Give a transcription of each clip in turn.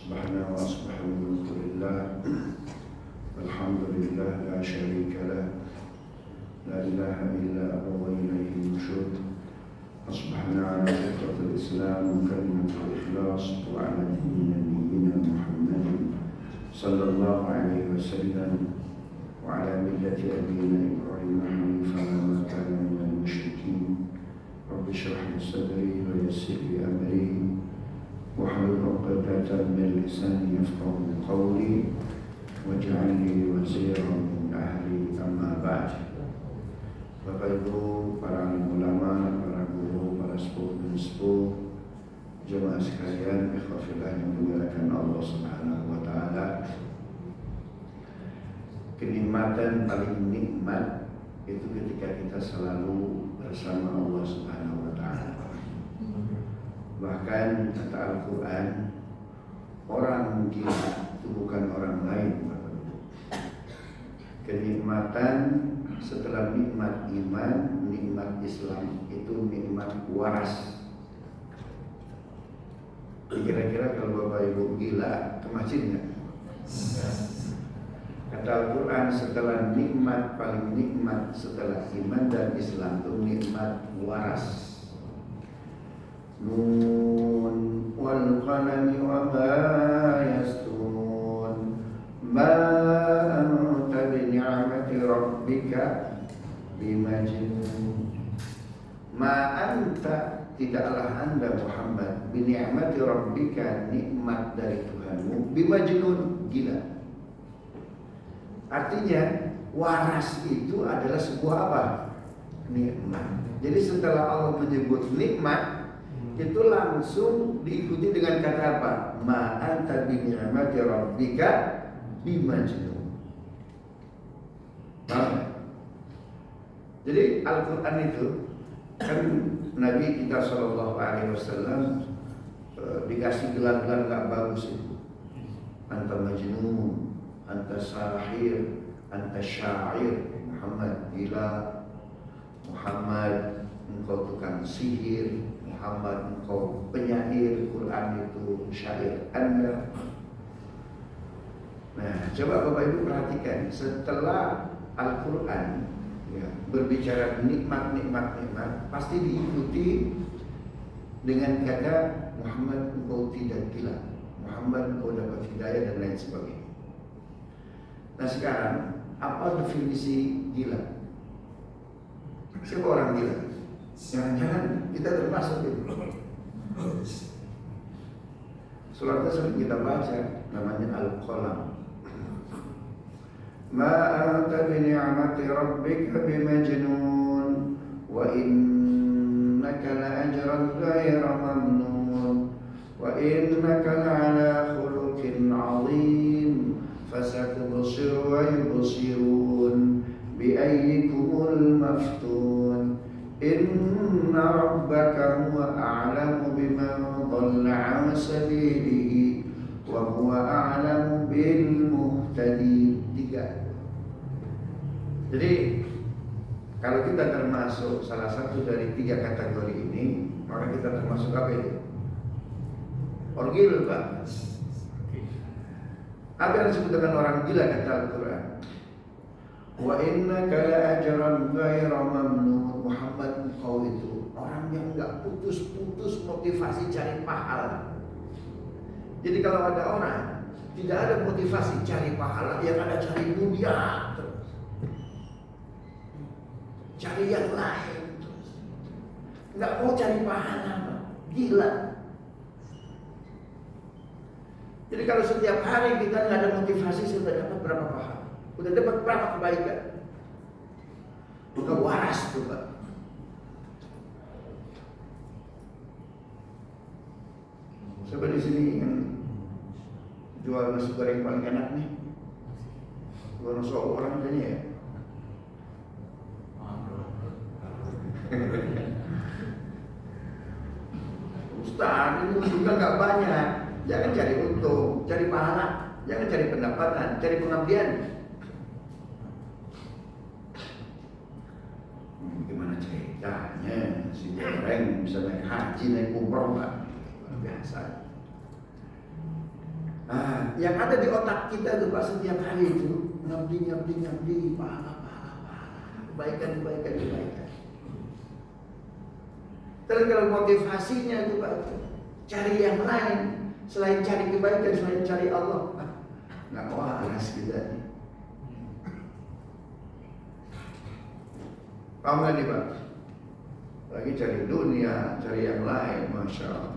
أصبحنا وأصبح الملك لله والحمد لله لا شريك له لا إله إلا هو وإليه النشور أصبحنا على فطرة الإسلام وكلمة الإخلاص وعلى دين نبينا محمد صلى الله عليه وسلم وعلى ملة أبينا إبراهيم حنيفا وما كان من المشركين رب اشرح لي صدري ويسر لي أمري واحلل عقدة من لساني يفقهوا قولي واجعل لي وزيرا من أهلي أما بعد. Bapak Ibu, para ulama, para guru, para sepuh dan sepuh, jemaah sekalian, ikhwafillah yang dimuliakan Allah Subhanahu wa taala. Kenikmatan paling nikmat itu ketika kita selalu bersama Allah Subhanahu wa taala. Bahkan kata Al-Qur'an, orang gila itu bukan orang lain, Bapak Ibu. Kenikmatan setelah nikmat iman, nikmat Islam itu nikmat waras. Kira-kira kalau Bapak Ibu gila ke masjid nggak? Kata Al-Quran, setelah nikmat paling nikmat setelah iman dan Islam itu nikmat waras. Nun wal qalami wa ma yasturun ma anta bi ni'mati rabbika bimajnun. Ma anta, tidaklah anda Muhammad, bi ni'mati rabbika, nikmat dari Tuhanmu, bimajnun, gila. Artinya waras itu adalah sebuah apa? Nikmat. Jadi setelah Allah menyebut nikmat, itu langsung diikuti dengan kata apa? Ma anta bi ni'mati rabbika bimajnun. Jadi Al-Quran itu kan Nabi kita Shallallahu Alaihi Wasallam dikasih gelar-gelar gak bagus itu. Anta majnun, anta sahir, anta syair, Muhammad gila, Muhammad engkau tukang sihir, Muhammad engkau penyair, Quran itu syair Anda. Nah, coba Bapak Ibu perhatikan, setelah Al-Quran berbicara nikmat, pasti diikuti dengan kata Muhammad engkau tidak gila, Muhammad engkau dapat hidayah dan lain sebagainya. Nah sekarang, apa definisi gila? Siapa orang gila? Jangan-jangan kita termasuk itu. Suratnya sering kita baca, namanya Al-Qalam. Ma anta bi ni'mati rabbika bimajnun wa innaka la ajran ghayra mamnun wa innaka la ala khuluqin 'azim fasatubsiru wa yubsirun bi ayyikumul maftun inna rabbaka huwa a'lamu biman dhalla 'an sabilihi wa huwa a'lamu bil muhtadin. Jadi kalau kita termasuk salah satu dari tiga kategori ini, maka kita termasuk apa itu? Orgil, Pak. Apa yang disebut dengan orang gila kata Al-Quran? Wa innaka la ajran ghayra mamnun. Muhammad engkau itu orang yang enggak putus-putus motivasi cari pahala. Jadi kalau ada orang tidak ada motivasi cari pahala, yang ada cari dunia terus, cari yang lain terus, nggak mau cari pahala, gila. Jadi kalau setiap hari kita nggak ada motivasi, sudah dapat berapa pahala, sudah dapat berapa kebaikan, udah waras tuh Pak. Coba di sini yang jual nasi goreng paling enak nih, jual nasi orang kayaknya ya. Ustaz, ini juga nggak banyak. Jangan cari untung, cari pahala, jangan cari pendapatan, cari pengabdian. Gimana ceritanya si goreng bisa naik haji, naik umroh Pak? Luar biasa. yang ada di otak kita tuh Pak setiap hari itu ngabdi, pahala, kebaikan. Terus kalau motivasinya itu Pak cari yang lain selain cari kebaikan, selain cari Allah, nggak waras kita nih. Paham nggak nih Pak? Lagi cari dunia, cari yang lain, Masya Allah.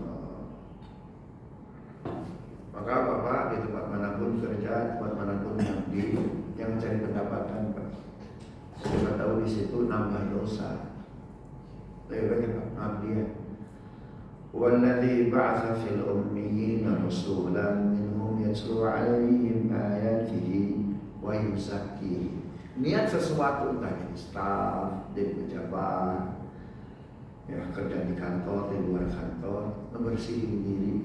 Maka Bapak di tempat manapun kerja, tempat manapun ngabdi, yang cari pendapatan Pak. Kita tahu di situ nambah dosa. Lebih banyak Pak ngabdi ya. Walladzi ba'atsa fil ummiyina rasulan minhum yatlu 'alaihim ayatihi wa yuzakkihim. Niat sesuatu entah jadi staf, jadi pejabat, ya kerja di kantor, di luar kantor, membersihin diri.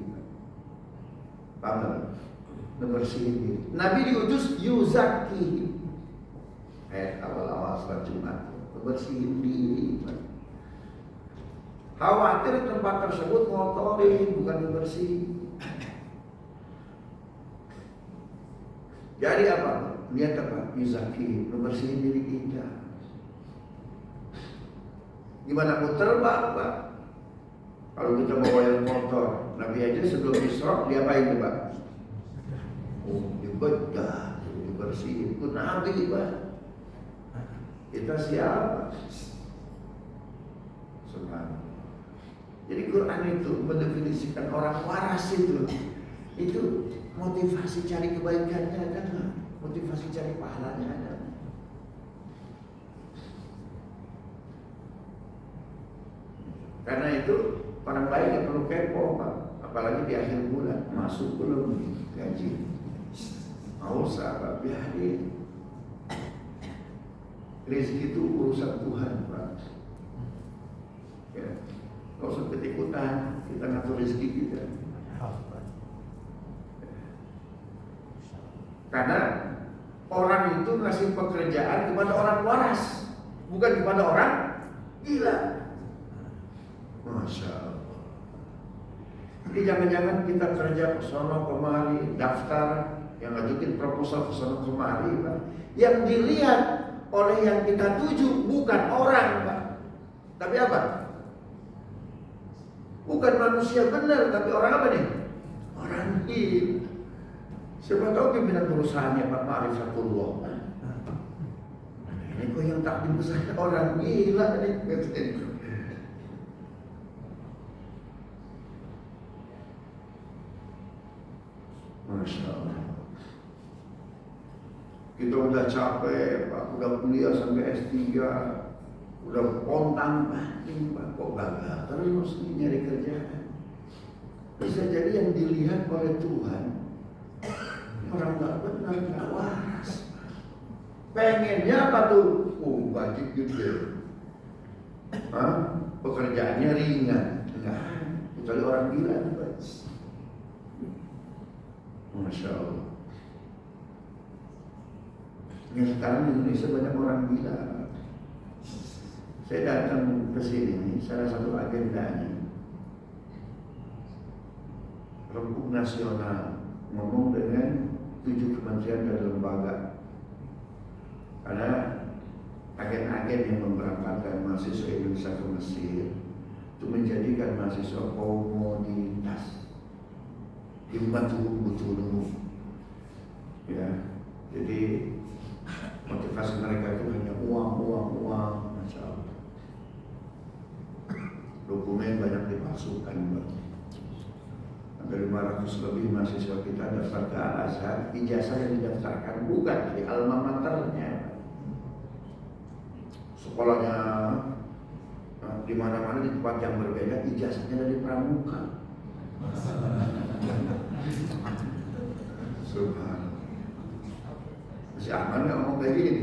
Paham? Membersihin diri. Nabi diutus yuzakki. Awal-awal sholat Jumat, membersihin diri. Khawatir tempat tersebut ngotorin, bukan membersihin. Jadi apa? Niat apa? Yuzakki, membersihin diri kita. Gimana muter Pak? Kalau kita bawa yang kotor, Nabi aja sebelum Isra diapain Pak? Dibedah, dibersihin. Itu Nabi Pak. Kita siapa? Subhanallah. Jadi Quran itu mendefinisikan orang waras itu motivasi cari kebaikannya ada nggak? Motivasi cari pahalanya ada. Karena itu orang baik yang perlu kepo Pak. Apalagi di akhir bulan masuk belum gaji. Nggak usah Pak, biarin. Rezeki itu urusan Tuhan Pak. Ya, nggak usah ikut-ikutan, kita ngatur rezeki kita. Karena orang itu ngasih pekerjaan kepada orang waras, bukan kepada orang gila. Masya Allah. Jadi jangan-jangan kita kerja ke sono kemari, daftar, yang ngajukin proposal ke sono kemari, Pak. Yang dilihat oleh yang kita tuju bukan orang, Pak. Tapi apa? Bukan manusia benar, tapi orang apa nih? Orang gila. Siapa tahu pimpinan perusahaannya Pak Ma'rifatullah. Ini kok yang takdim besar orang gila nih. Masya Allah. Kita udah capek Pak, udah kuliah sampai S3, udah pontang banting Pak, kok gagal terus nyari kerjaan. Bisa jadi yang dilihat oleh Tuhan orang nggak benar, nggak waras. Pengennya apa tuh? Gaji gede, pekerjaannya ringan, enggak. Kecuali orang gila, Masya Allah. Yang sekarang di Indonesia banyak orang gila. Saya datang ke sini, salah satu agendanya Rembuk Nasional ngomong dengan 7 kementerian dan lembaga. Karena agen-agen yang memberangkatkan mahasiswa Indonesia ke Mesir itu menjadikan mahasiswa komoditas. Himmatuhum butunuhum. Ya, jadi motivasi mereka itu hanya uang. Masya Allah. Dokumen banyak dipalsukan, Pak. Ada 500 lebih mahasiswa kita daftar ke Al-Azhar, ijazah yang didaftarkan bukan dari alma maternya. Sekolahnya di mana-mana di tempat yang berbeda, ijazahnya dari pramuka. Subhanallah. Masih aman nggak ngomong kayak gini?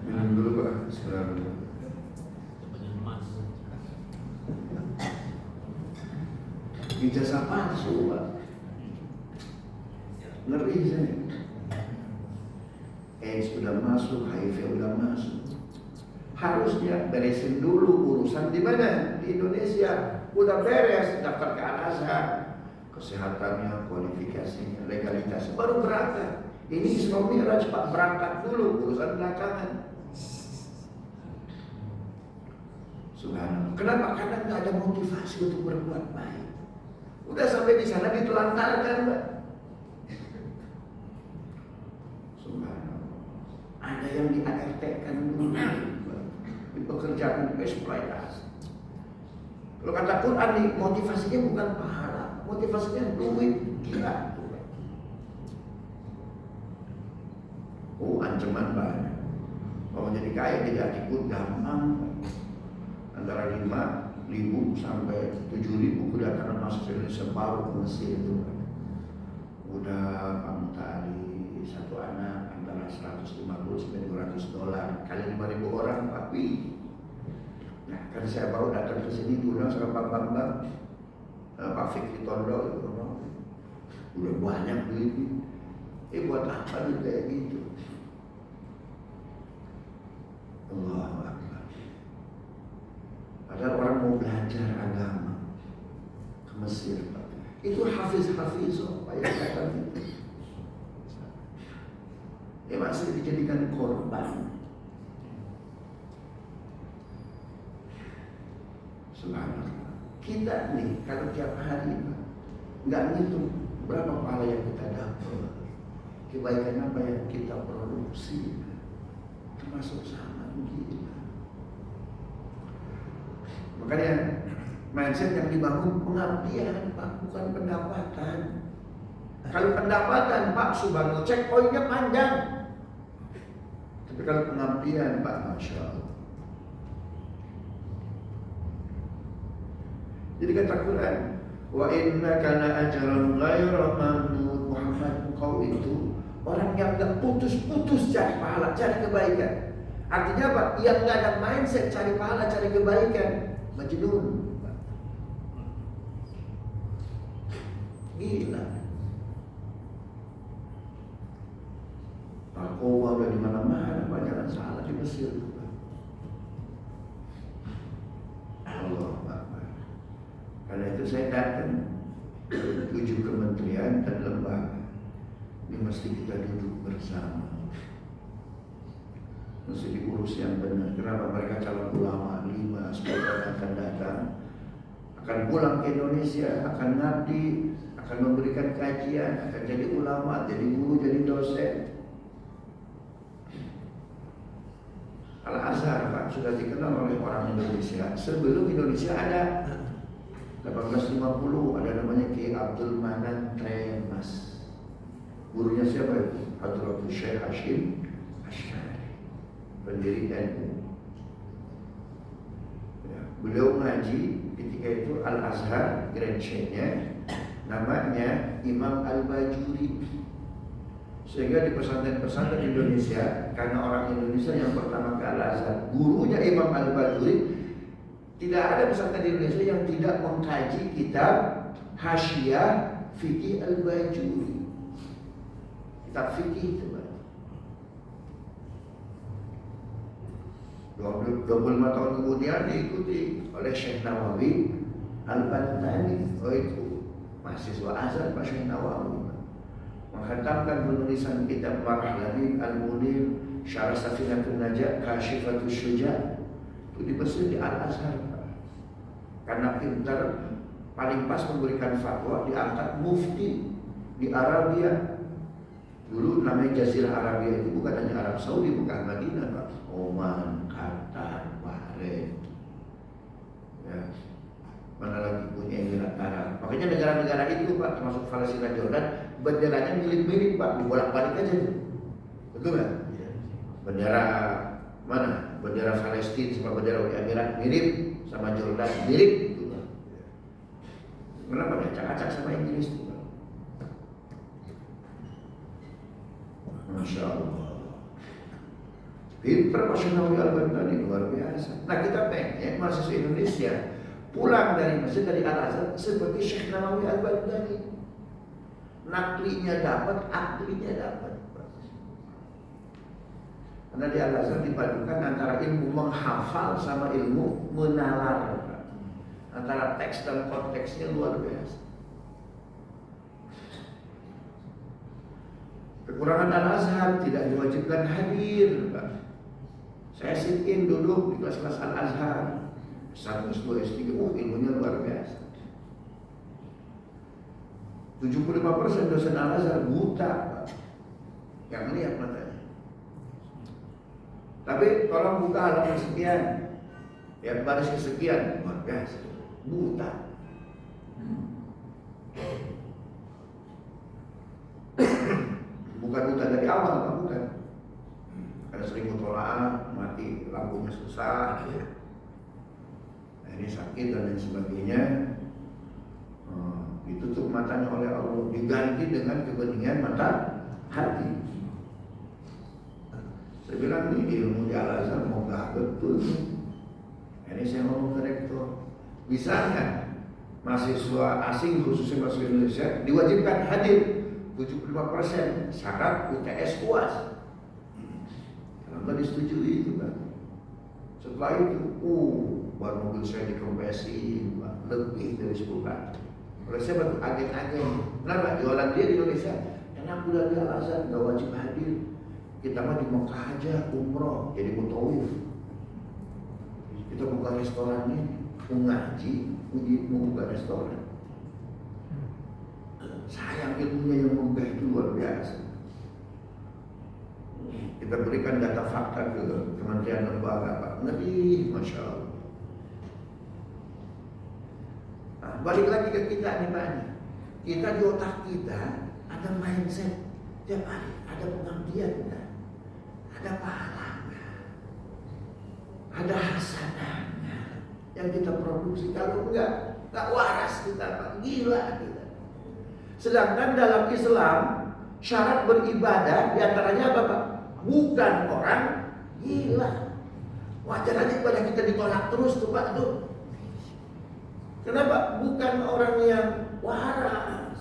Minum dulu Pak, sebentar. Ijazah palsu Pak. Ngeri saya. AIDS udah masuk, HIV udah masuk. Harusnya beresin dulu urusan di mana? Di Indonesia. Udah beres, daftar ke Al-Azhar. kesehatannya, kualifikasinya, legalitasnya, baru berangkat. Ini Isra Mi'raj Pak, berangkat dulu, urusan belakangan. Subhanallah. Kenapa? Karena nggak ada motivasi untuk berbuat baik. Udah sampai di sana ditelantarkan, Pak. Subhanallah. Ada yang di ART-kan dulu, di pekerjaan eksploitasi. Kalau kata Quran nih, motivasinya bukan pahala, motivasinya duit, gila. Oh, ancaman banyak. Mau jadi kaya jadi akikut gampang. Antara 5.000 sampai 7.000 kedatangan masuk Indonesia baru ke Mesir itu. Udah kamu tadi satu anak antara 150 sampai $200 kali 5.000 orang, Pak. Wih. Nah, kan saya baru datang ke sini diundang sama Pak Bambang, Pak Fikri Tondo itu, udah banyak duit. Buat apa duit kayak gitu? Allahu Akbar. Padahal orang mau belajar agama ke Mesir, Pak. Itu hafiz-hafizoh, Pak, yang kata itu. Masih dijadikan korban. Subhanallah. Kita nih kalau tiap hari nggak ngitung berapa pahala yang kita dapat, kebaikan apa yang kita produksi, termasuk sama gila. Makanya mindset yang dibangun pengabdian, Pak, bukan pendapatan. Kalau pendapatan, Pak, subhanallah, checkpointnya panjang. Tapi kalau pengabdian, Pak, Masya Allah. Jadi kata Quran, wa innaka la ajran ghayra mamnun. Muhammad, engkau itu orang yang gak putus-putus cari pahala, cari kebaikan. Artinya apa? Yang gak ada mindset cari pahala, cari kebaikan, majnun. Gila. Narkoba udah di mana-mana, Pak, jangan salah di Mesir. Allah Akbar. Karena itu saya datang 7 kementerian dan lembaga. Ini mesti kita duduk bersama. Mesti diurus yang benar. Kenapa mereka calon ulama 5-10 tahun akan datang, akan pulang ke Indonesia, akan ngabdi, akan memberikan kajian, akan jadi ulama, jadi guru, jadi dosen. Al-Azhar, Pak, sudah dikenal oleh orang Indonesia sebelum Indonesia ada. 1850 ada namanya Ki Abdul Manan Tremas. Gurunya siapa itu? Hadratul Syekh Hashim Asy'ari, pendiri NU. Ya, beliau ngaji ketika itu Al-Azhar, Grand Sheikh-nya namanya Imam Al-Bajuri. Sehingga di pesantren-pesantren Indonesia, karena orang Indonesia yang pertama ke Al-Azhar, gurunya Imam Al-Bajuri, tidak ada pesantren di Indonesia yang tidak mengkaji kitab Hasyiah Fikih Al-Bajuri. Kitab fikih itu, Pak. 25 tahun kemudian diikuti oleh Syekh Nawawi Al-Bantani. Oh, itu mahasiswa Azhar, Pak Syekh Nawawi. Menghantamkan penulisan kitab Marhlamin Al-Munir, Syarah Safinatun Najah, Kasyifatus Syuja. Itu di Mesir di Al-Azhar, Pak. Karena pintar, paling pas memberikan fatwa, diangkat mufti di Arabia. Dulu namanya Jazirah Arabia itu bukan hanya Arab Saudi, bukan Madinah, Pak. Oman, Qatar, Bahrain. Ya. Mana lagi punya Emirat Arab. Makanya negara-negara itu, Pak, termasuk Palestina, Jordan, benderanya mirip-mirip, Pak, dibolak-balik aja. Betul nggak? Bendera mana? Bendera Palestina sama bendera Uni Emirat mirip, sama Jordan mirip, gitu, Pak. Kenapa acak-acak sama Inggris itu, Pak? Masya Allah. Pintar Pak Syekh Nawawi Al-Bantani, luar biasa. Nah, kita pengen mahasiswa Indonesia pulang dari Mesir, dari Al-Azhar seperti Syekh Nawawi Al-Bantani. Naklinya dapat, aklinya dapat. Karena di Al-Azhar dipadukan antara ilmu menghafal sama ilmu menalar. Antara teks dan konteksnya luar biasa. Kekurangan Al-Azhar tidak diwajibkan hadir, Pak. Saya sit-in duduk di kelas-kelas Al-Azhar, S1, S2, S3, ilmunya luar biasa. 75% dosen Al-Azhar buta, Pak. Yang lihat matanya. Tapi tolong buka halaman sekian, ya baris kesekian, luar biasa, buta. Bukan buta dari awal, Pak, bukan. Karena sering mutola'ah, mati lampunya susah, nah, ini sakit dan lain sebagainya. Ditutup matanya oleh Allah, diganti dengan kebeningan mata hati. Saya bilang ini ilmu di Al-Azhar mau gak betul. Ini saya ngomong ke rektor, bisa nggak mahasiswa asing khususnya mahasiswa Indonesia diwajibkan hadir 75% syarat UTS UAS. Kenapa disetujui itu, Pak? Setelah itu, baru mobil saya dikempesin, Pak, lebih dari 10 kali. Oleh saya baru agen-agen. Kenapa? Jualan dia di Indonesia. Enak udah di Al-Azhar, nggak wajib hadir. Kita mah di Mekah aja umroh, jadi mutawif. Kita buka restorannya, ngaji, mau buka restoran. Sayang ilmunya yang megah itu luar biasa. Kita berikan data fakta ke Kementerian Lembaga, Pak. Ngeri, Masya Allah. Nah, balik lagi ke kita nih, Pak. Kita di otak kita ada mindset tiap hari, ada pengabdian, ada pahalanya, ada hasanahnya yang kita produksi. Kalau enggak waras kita, Pak. Gila kita. Sedangkan dalam Islam syarat beribadah diantaranya apa, Pak? Bukan orang gila. Wajar aja ibadah kita ditolak terus tuh, Pak, tuh. Kenapa? Bukan orang yang waras.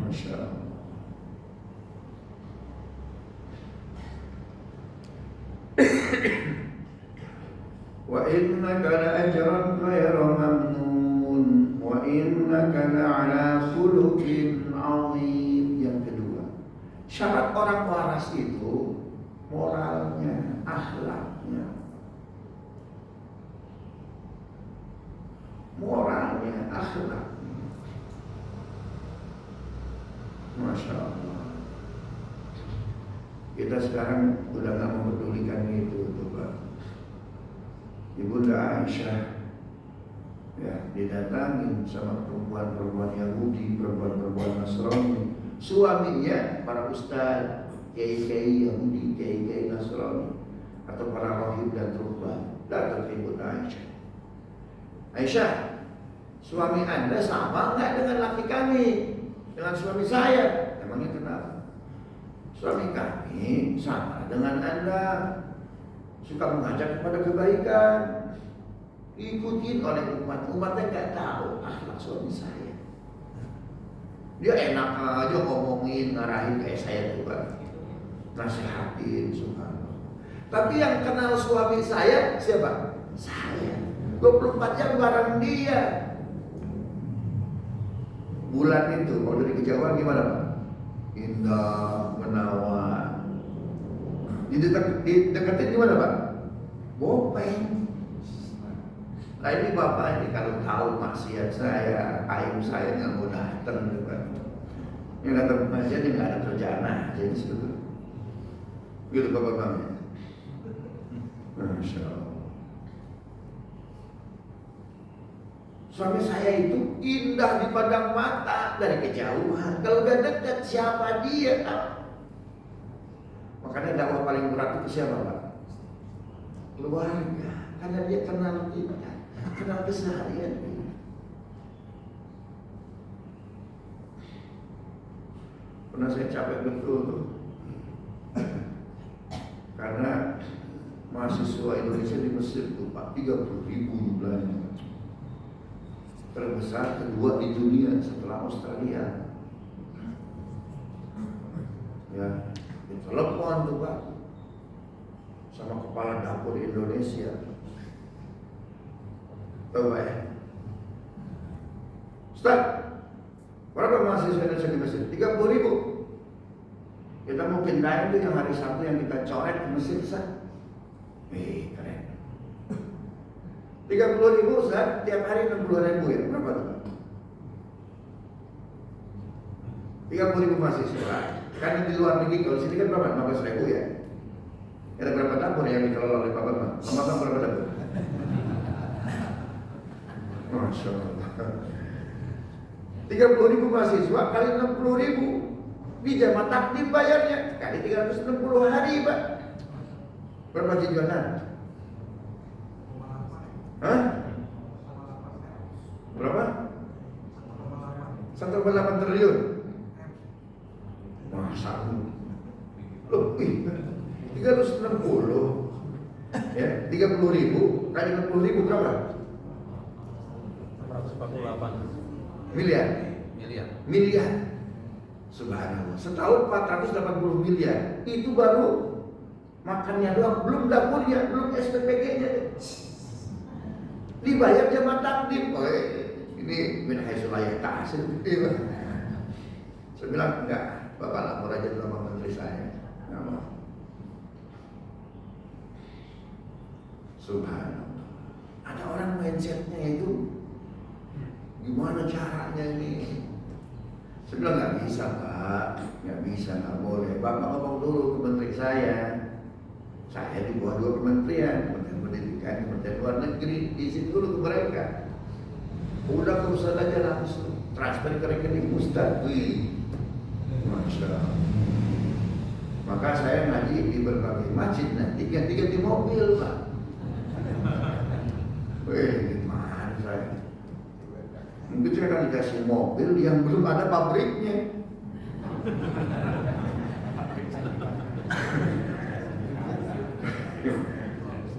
Masya Allah. Wa innaka la ajran ghayra mamnun wa innaka la ala khuluqin 'azim. Yang kedua, syarat orang waras itu moralnya, akhlaknya. Moralnya, akhlaknya. Masya Allah. Kita sekarang udah gak mempedulikan itu tuh, Pak. Ibunda Aisyah ya didatangin sama perempuan-perempuan Yahudi, perempuan-perempuan Nasrani. Suaminya para ustaz, kiai-kiai Yahudi, kiai-kiai Nasrani, atau para rahib dan ruhban. Datang ke Ibunda Aisyah. Aisyah, suami Anda sama nggak dengan laki kami? Dengan suami saya? Emangnya kenapa? Suami kami sama dengan Anda, suka mengajak kepada kebaikan, diikutin oleh umatnya nggak tahu akhlak suami saya. Dia enak aja ngomongin, ngarahin kayak saya tuh, Pak, nasihatin, subhanallah. Tapi yang kenal suami saya siapa? Saya. 24 jam bareng dia. Bulan itu kalau dari kejauhan gimana, Pak? Indah, menawan. Dideketin gimana, Pak? Bopeng. Nah ini Bapak ini kalau tahu maksiat saya, aib saya nggak mau datang, Pak. Yang datang pengajian yang nggak ada kerjaan aja di situ. Gitu Bapak kami. Masya Allah. Suami saya itu indah dipandang mata dari kejauhan. Kalau udah dekat siapa dia? Makanya dakwah paling berat itu siapa, Pak? Keluarga. Karena dia kenal kita, kenal keseharian kita. Pernah saya capek betul tuh. Karena mahasiswa Indonesia di Mesir tuh, Pak, 30.000 jumlahnya. Terbesar kedua di dunia setelah Australia. Ya, ditelepon tuh, Pak, sama kepala dapur Indonesia. Tahu Pak ya? Ustaz, berapa mahasiswa Indonesia di Mesir? 30.000. Kita mau pindahin itu yang hari Sabtu yang kita coret ke Mesir, Ustaz. Keren. 30.000 Ustaz, tiap hari 60.000 ya. Berapa tuh? 30.000 mahasiswa. Kan di luar negeri, kalau sini kan berapa? 15.000 ya. Ada berapa dapur yang dikelola oleh Pak Bambang? Pak Bambang berapa dapur? Masya Allah. 30.000 mahasiswa kali 60.000 di jamaah takdim bayarnya kali 360 hari, Pak. Berapa jutaan? Hah? Berapa? 1,8 triliun. Masa lebih 360 ya, 30.000 kali 60.000 berapa? 448 miliar. Subhanallah. Setahun 480 miliar. Itu baru makannya doang, belum dapurnya, belum SPPG-nya. Dibayar jamaah takdim. Ini min haitsu la yahtasib. Saya bilang enggak, Bapak lapor aja dulu sama menteri saya. Enggak mau. Subhanallah. Ada orang mindsetnya itu gimana caranya ini? Saya bilang nggak bisa Pak, nggak bisa, nggak boleh. Bapak ngomong dulu ke menteri saya. Saya di bawah 2 kementerian, Kementerian Pendidikan, Kementerian Luar Negeri, izin dulu ke mereka. Udah ke Ustaz aja langsung transfer ke rekening Ustaz. Wih, Masya Allah. Maka saya ngaji di berbagai masjid nanti ganti-ganti mobil Pak. Wih, gimana saya? Mungkin saya akan dikasih mobil yang belum ada pabriknya.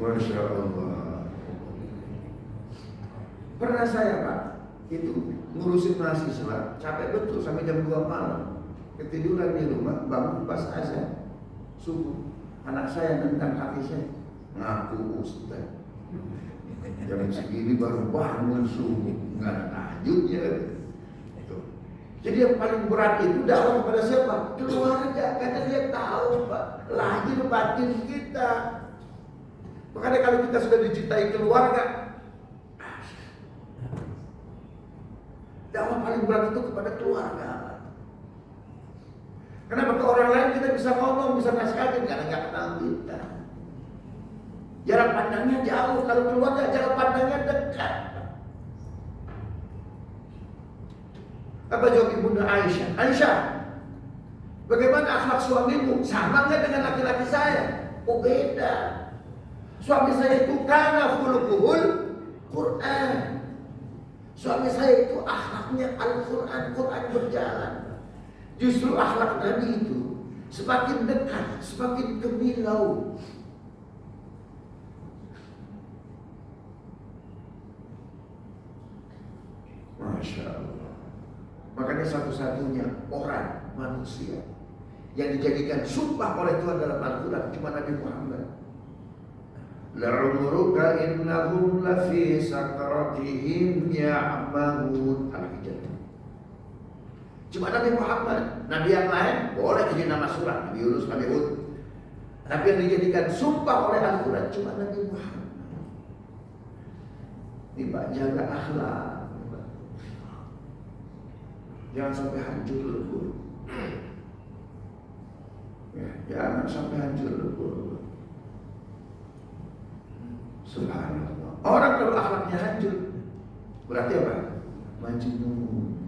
Masya Allah. Pernah saya Pak, itu ngurusin mahasiswa, capek betul sampai jam 2 malam. Ketiduran di rumah, bangun pas azan subuh. Anak saya nendang kaki saya, ngaku Ustaz. Jam segini baru bangun subuh, nggak ada tahajudnya. Jadi yang paling berat itu dakwah kepada siapa? Keluarga, karena dia tahu Pak, lahir batin kita. Makanya kalau kita sudah dicintai keluarga, dakwah paling berat itu kepada keluarga. Kenapa ke orang lain kita bisa ngomong, bisa nasihatin, karena nggak kenal kita. Jarak pandangnya jauh, kalau keluarga jarak pandangnya dekat. Apa jawab ibunda Aisyah? Aisyah, bagaimana akhlak suamimu? Sama nggak dengan laki-laki saya? Oh beda. Suami saya itu kana khuluquhul Quran. Suami saya itu akhlaknya Al-Quran, Quran berjalan. Justru akhlak Nabi itu semakin dekat, semakin gemilau. Masya Allah. Makanya satu-satunya orang manusia yang dijadikan sumpah oleh Tuhan dalam Al-Quran cuma Nabi Muhammad. La'umruka innahum lafi sakaratihim ya'mahun. Al-Hijr. Cuma Nabi Muhammad. Nabi yang lain boleh jadi nama surah, Nabi Yunus, Nabi Hud. Tapi yang dijadikan sumpah oleh Al-Quran cuma Nabi Muhammad. Ini Pak, jaga akhlak. Jangan sampai hancur lebur. Ya, jangan sampai hancur lebur. Subhanallah. Orang kalau akhlaknya hancur, berarti apa? Majnun.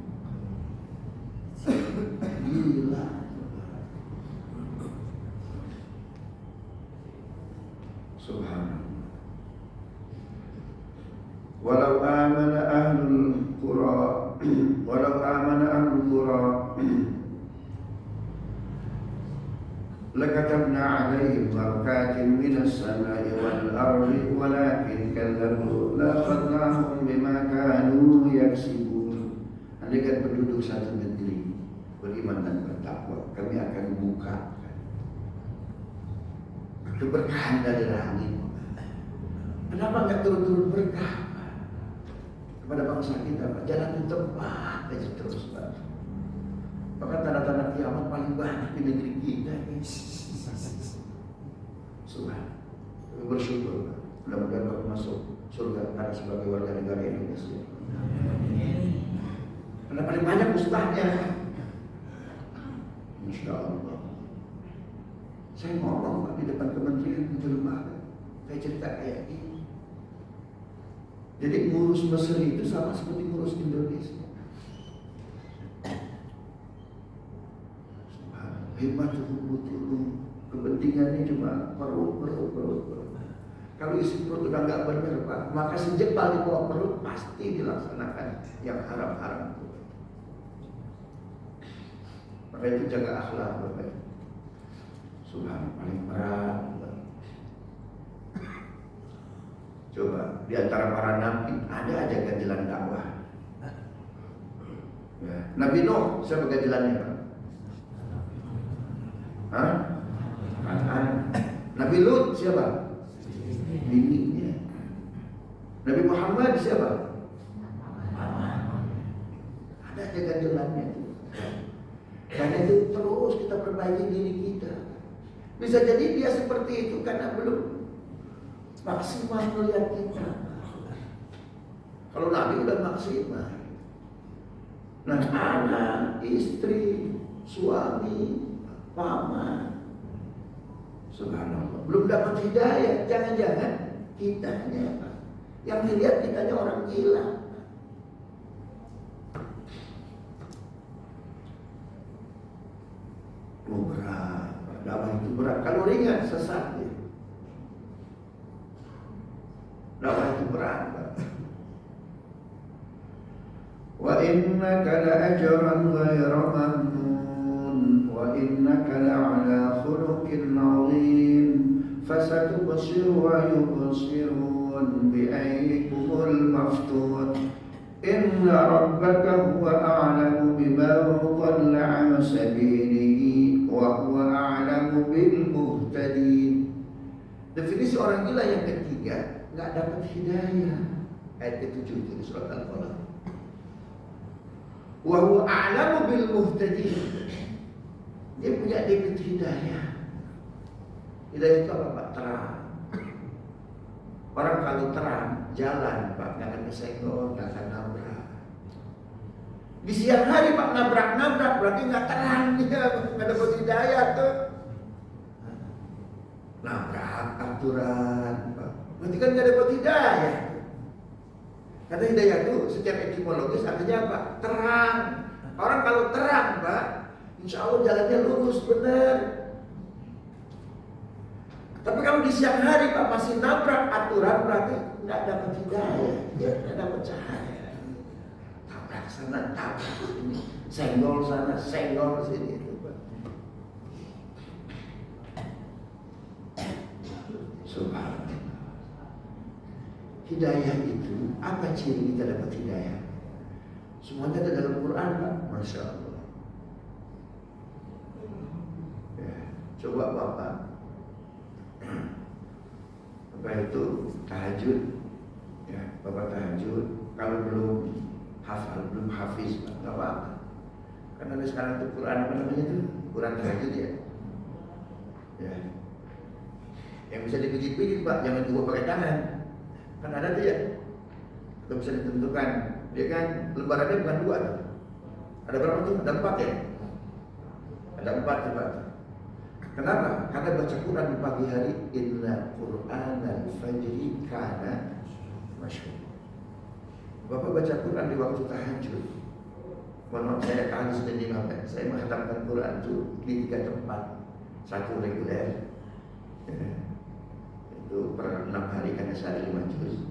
Gila. Subhanallah. Walau amana ahlul qura walau amana ahlul qura lakatabna alaihim barakatin minas samai wal ardi walakin kadzabu la akhadnahum bima kanu yaksibun. Andai kan penduduk satu negeri beriman dan bertakwa, kami akan buka keberkahan dari langit. Kenapa enggak turun-turun berkah? kepada bangsa kita, Pak. Jalan itu tepat aja terus, Pak. Bahkan tanda-tanda kiamat paling banyak di negeri kita. Subhan. Kami bersyukur, Pak. Mudah-mudahan Bapak masuk surga karena sebagai warga negara Indonesia. Karena paling banyak ustaznya. Masya Allah. Saya ngomong, Pak, di depan kementerian di lembaga. Saya cerita kayak ini. Jadi ngurus Mesir itu sama seperti ngurus Indonesia. Hebat betul. Kepentingannya cuma perut. Kalau isi perut udah nggak benar, Pak, maka sejepal di bawah perut pasti dilaksanakan yang haram-haram itu. Maka itu jaga akhlak, Bapak. Subhan paling berat. Coba di antara para nabi ada aja ganjilan dakwah. Ya. Nabi Nuh siapa ganjilannya, Pak? Hah? Kanan. Nabi Lut siapa? Bininya. Nabi Muhammad siapa? Ada aja ganjilannya. Karena itu terus kita perbaiki diri kita. Bisa jadi dia seperti itu karena belum maksimal melihat kita. Kalau Nabi udah maksimal. Nah, anak, istri, suami, paman, subhanallah, belum dapat hidayah. Jangan-jangan kitanya, Pak, yang dilihat kitanya orang gila. Berat, dakwah itu berat. Kalau ringan sesat ya. Dakwah itu berat, Pak. Wa innaka la'ajran ghayra mamnun wa innaka la'ala khuluqin 'azim fasatubsiru wa yubsirun bi ayyikumul maftun inna rabbaka huwa a'lamu biman dhalla 'an sabilihi wa huwa a'lamu bil muhtadin. Definisi orang gila yang ketiga, nggak dapat hidayah. Ayat ke-7 itu di surat Al-Qalam. Wa huwa a'lamu bil muhtadin. Dia punya debit hidayah. Hidayah itu apa, Pak? Terang. Orang kalau terang jalan, Pak, nggak akan kesenggol, nggak akan nabrak. Di siang hari, Pak, nabrak berarti nggak terang, dia nggak dapat hidayah tuh. Nabrak aturan, Pak, berarti kan nggak dapat hidayah. Karena hidayah itu secara etimologis artinya apa? Terang. Orang kalau terang, Pak, insya Allah jalannya lurus benar. Tapi kalau di siang hari, Pak, masih nabrak aturan berarti nggak dapat hidayah, dia nggak dapat cahaya. Tabrak sana, tabrak sini, senggol sana, senggol sini, itu, Pak. Subhanallah. Hidayah itu, apa ciri kita dapat hidayah? Semuanya ada dalam Quran, Pak. Masya Allah. Ya, coba Bapak, Bapak itu tahajud, ya, Bapak tahajud. Kalau belum hafal, belum hafiz, Pak, nggak apa-apa. Karena ada sekarang itu Quran apa namanya itu? Quran tahajud ya. Ya. Yang bisa dipijit-pijit, Pak, jangan juga pakai tangan. Kan ada tuh ya, itu bisa ditentukan. Dia kan lembarannya bukan 2 tuh. Ada berapa tuh? Ada 4 ya? Ada 4 tuh, Pak. Kenapa? Karena baca Quran di pagi hari, inna Qur'anal fajri kana masyhur. Bapak baca Quran di waktu tahajud. Mohon maaf, saya tahajud di mana? Saya menghatamkan Quran itu di 3 tempat. 1 reguler. Ya. Itu per 6 hari karena sehari 5 juz.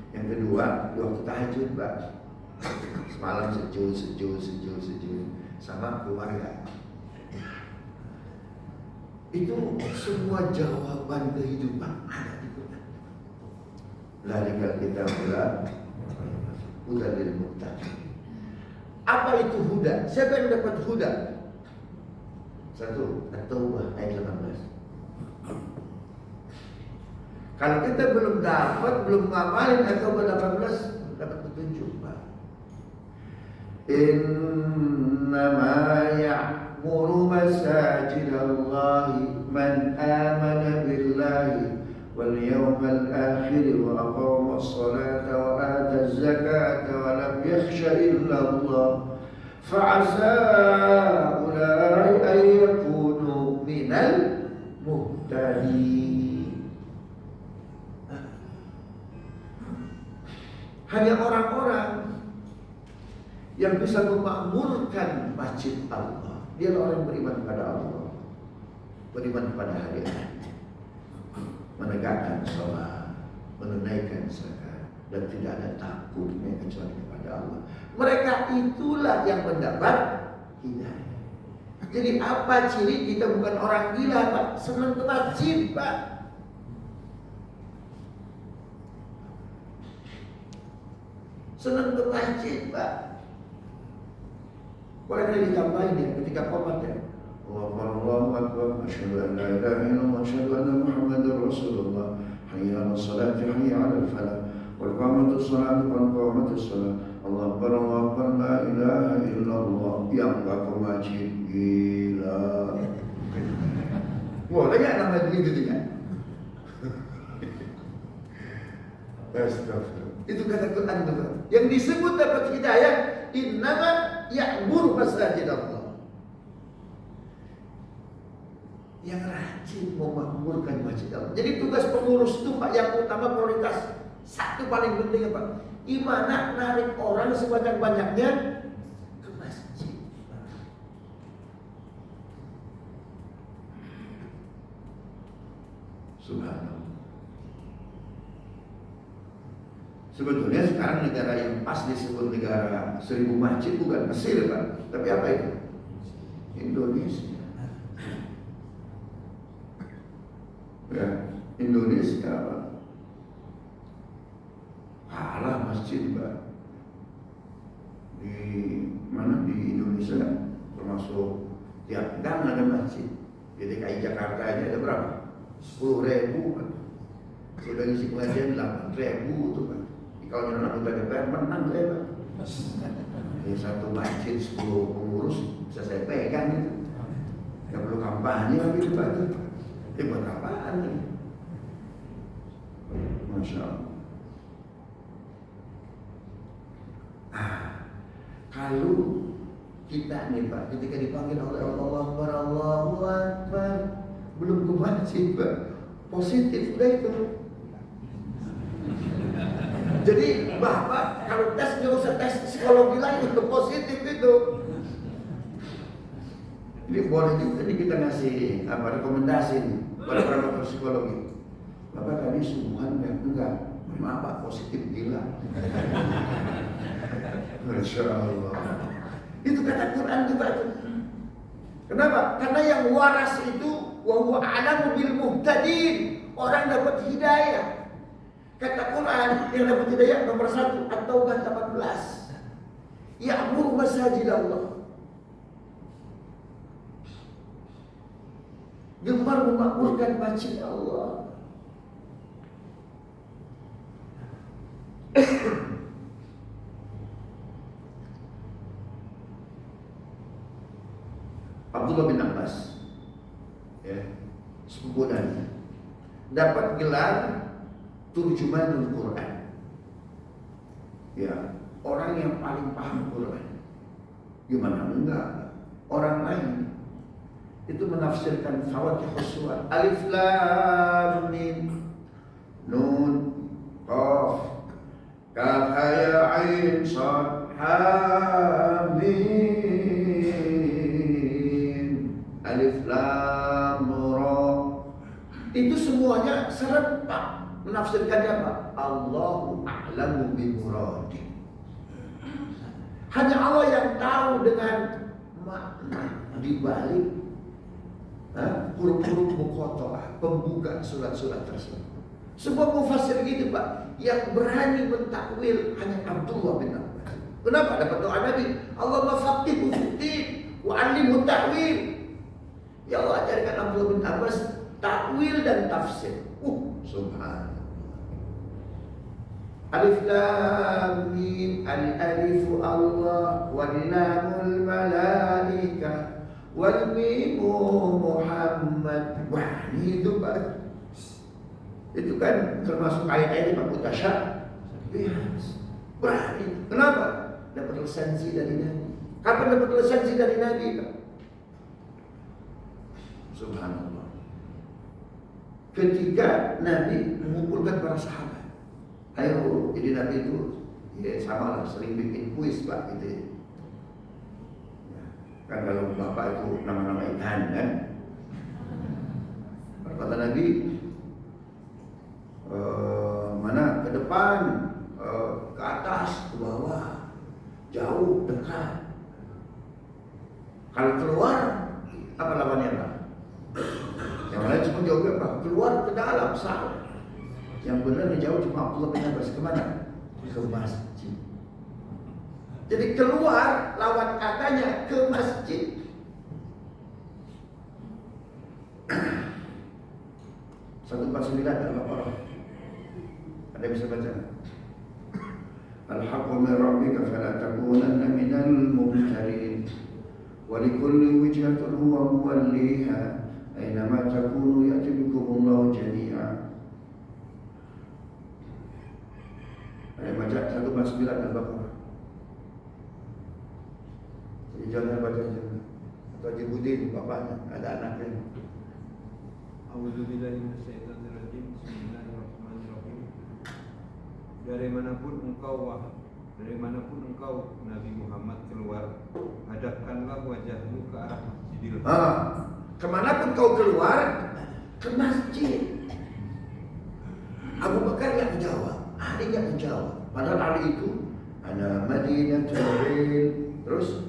Yang kedua di waktu tahajud, Pak, semalam sejuz sama keluarga. Itu semua jawaban kehidupan ada di Quran. Lalikal kita huda lil muttaqin. Apa itu huda? Siapa yang dapat huda? 1 At-Taubah ayat 18. Kalau kita belum dapat, belum ngamalin atau 18, dapat petunjuk. Innama ya'muru masajidallahi man amana billahi wal yawmal akhir wa aqama as-salata wa ata az-zakata wa lam yakhsha illa Allah fa'asa ulai an yakunu minal muhtadin. Hanya orang-orang yang bisa memakmurkan masjid Allah, dia orang yang beriman kepada Allah, beriman kepada hari akhir, menegakkan sholat, menunaikan zakat, dan tidak ada takutnya kecuali kepada Allah. Mereka itulah yang mendapat hidayah. Jadi apa ciri kita bukan orang gila, Pak? Senang ke masjid, Pak. Senang ke masjid, Pak. Boleh ditambahin ya ketika qomat ya. Allahu akbar, asyhadu an la ilaha illallah, asyhadu anna Muhammadar Rasulullah. Hayya 'alas salati, hayya 'alal falah. Qad qamatus salatu, qad qamatus salat. Allahu akbar, Allahu akbar, la ilaha illallah. Yang enggak ke masjid gila. Boleh enggak namanya begitu tidak? Astagfirullah. Itu kata Quran itu, Pak. Yang disebut dapat hidayah, innama ya'muru masajidallah. Yang rajin memakmurkan masjid Allah. Jadi tugas pengurus itu, Pak, yang utama prioritas satu paling penting, Pak. Gimana narik orang sebanyak-banyaknya ke masjid. Subhanallah. Sebetulnya sekarang negara yang pas disebut negara 1000 masjid bukan Mesir, Pak. Tapi apa itu? Indonesia. Ya, Indonesia, Pak. Kalah masjid, Pak. Di mana di Indonesia termasuk tiap gang ada masjid. Di DKI Jakarta aja ada berapa? 10.000, Pak. Sudah ngisi pengajian 8.000 tuh, Pak. Kalau yang anggota DPR menang saya, Pak. Ini satu masjid 10 pengurus bisa saya pegang gitu. Gak perlu kampanye lagi, Pak. Buat apaan nih? Masya Allah. Kalau kita nih, Pak, ketika dipanggil oleh Allah Akbar, Allahu Akbar, belum ke masjid, Pak, positif udah itu. Jadi Bapak kalau tes nggak usah tes psikologi lagi, udah positif itu. Ini boleh juga nih kita ngasih rekomendasi nih pada para psikologi. Bapak tadi sungguhan ya? Enggak. Maaf, Pak, positif gila. Masya Allah. Itu kata Quran juga itu. Kenapa? Karena yang waras itu wa huwa a'lamu bil muhtadin. Orang dapat hidayah. Kata Quran yang dapat hidayah nomor 1 At-Taubah 18. Ya'muru masajidallah. Gemar memakmurkan masjid Allah. Abdullah bin Abbas, ya, sepupu Nabi, dapat gelar turjumanul Quran. Ya, orang yang paling paham Quran. Gimana enggak? Orang lain itu menafsirkan Fatihah surat Alif Lam Mim Nun Qaf Kaf Ha Ain Shad Ha Mim Alif Lam Ra. Itu semuanya serentak menafsirkannya apa? Allahu a'lamu bi muradi. Hanya Allah yang tahu dengan makna di balik huruf-huruf muqatta'ah, pembuka surat-surat tersebut. Semua mufassir gitu, Pak, yang berani mentakwil hanya Abdullah bin Abbas. Kenapa? Dapat doa Nabi, Allahumma faqihu fiddin wa 'allimhu ta'wil. Ya Allah, ajarkan Abdullah bin Abbas takwil dan tafsir. Subhanallah. Alif lam mim, al-alifu Allah, wal lamul malaika, wal mimu Muhammad. Wah, itu Pak. Itu kan termasuk ayat-ayat yang mutasyabih. Wah, kenapa? Dapat lisensi dari Nabi. Kapan dapat lisensi dari Nabi, Pak? Subhanallah. Ketika Nabi mengumpulkan para sahabat, ayo, jadi Nabi itu ya sama lah, sering bikin kuis Pak gitu ya. Kan kalau Bapak itu nama-nama ikan kan. Kata Nabi, mana ke depan, ke atas, ke bawah, jauh, dekat. Kalau keluar, apa lawannya Pak? Yang lain cuma jawabnya apa? Keluar ke dalam, salah. Yang benar yang jauh cuma Abdullah bin Abbas. Kemana? Ke masjid. Jadi keluar, lawan katanya ke masjid. Satu 49 Al-Baqarah. Ada yang bisa baca? Al-haqqu min rabbika fala takunanna minal mumtarin. Wa likulli wijhatin huwa muwalliha. Aynama takunu ya'ti bikumullahu jami'a. Ada yang baca 149 Al-Baqarah. Jadi jangan baca jangan. Atau Haji Budin, bapaknya, ada anaknya. A'udzubillahi minasyaitonirrajim. Bismillahirrahmanirrahim. Dari manapun engkau Nabi Muhammad keluar, hadapkanlah wajahmu ke arah Masjidil Haram. Kemanapun kau keluar, ke masjid. Abu Bakar yang menjawab, Ali yang menjawab. Padahal Ali itu ana Madinatul, terus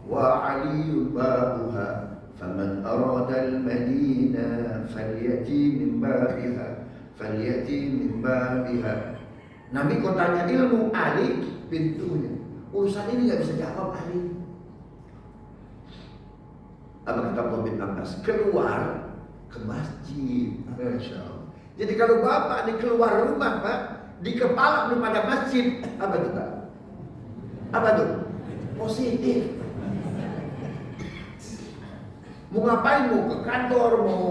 wa Ali babuha, faman arada al-Madinah falyati min babiha. Nabi kotanya ilmu, Ali pintunya. Urusan ini nggak bisa jawab Ali. Apa kata Abdullah bin Abbas? Keluar ke masjid. Masya Allah. Jadi kalau bapak di keluar rumah Pak, di kepala belum ada masjid, apa itu Pak? Apa tuh? Positif. Mau ngapain? Mau ke kantor, mau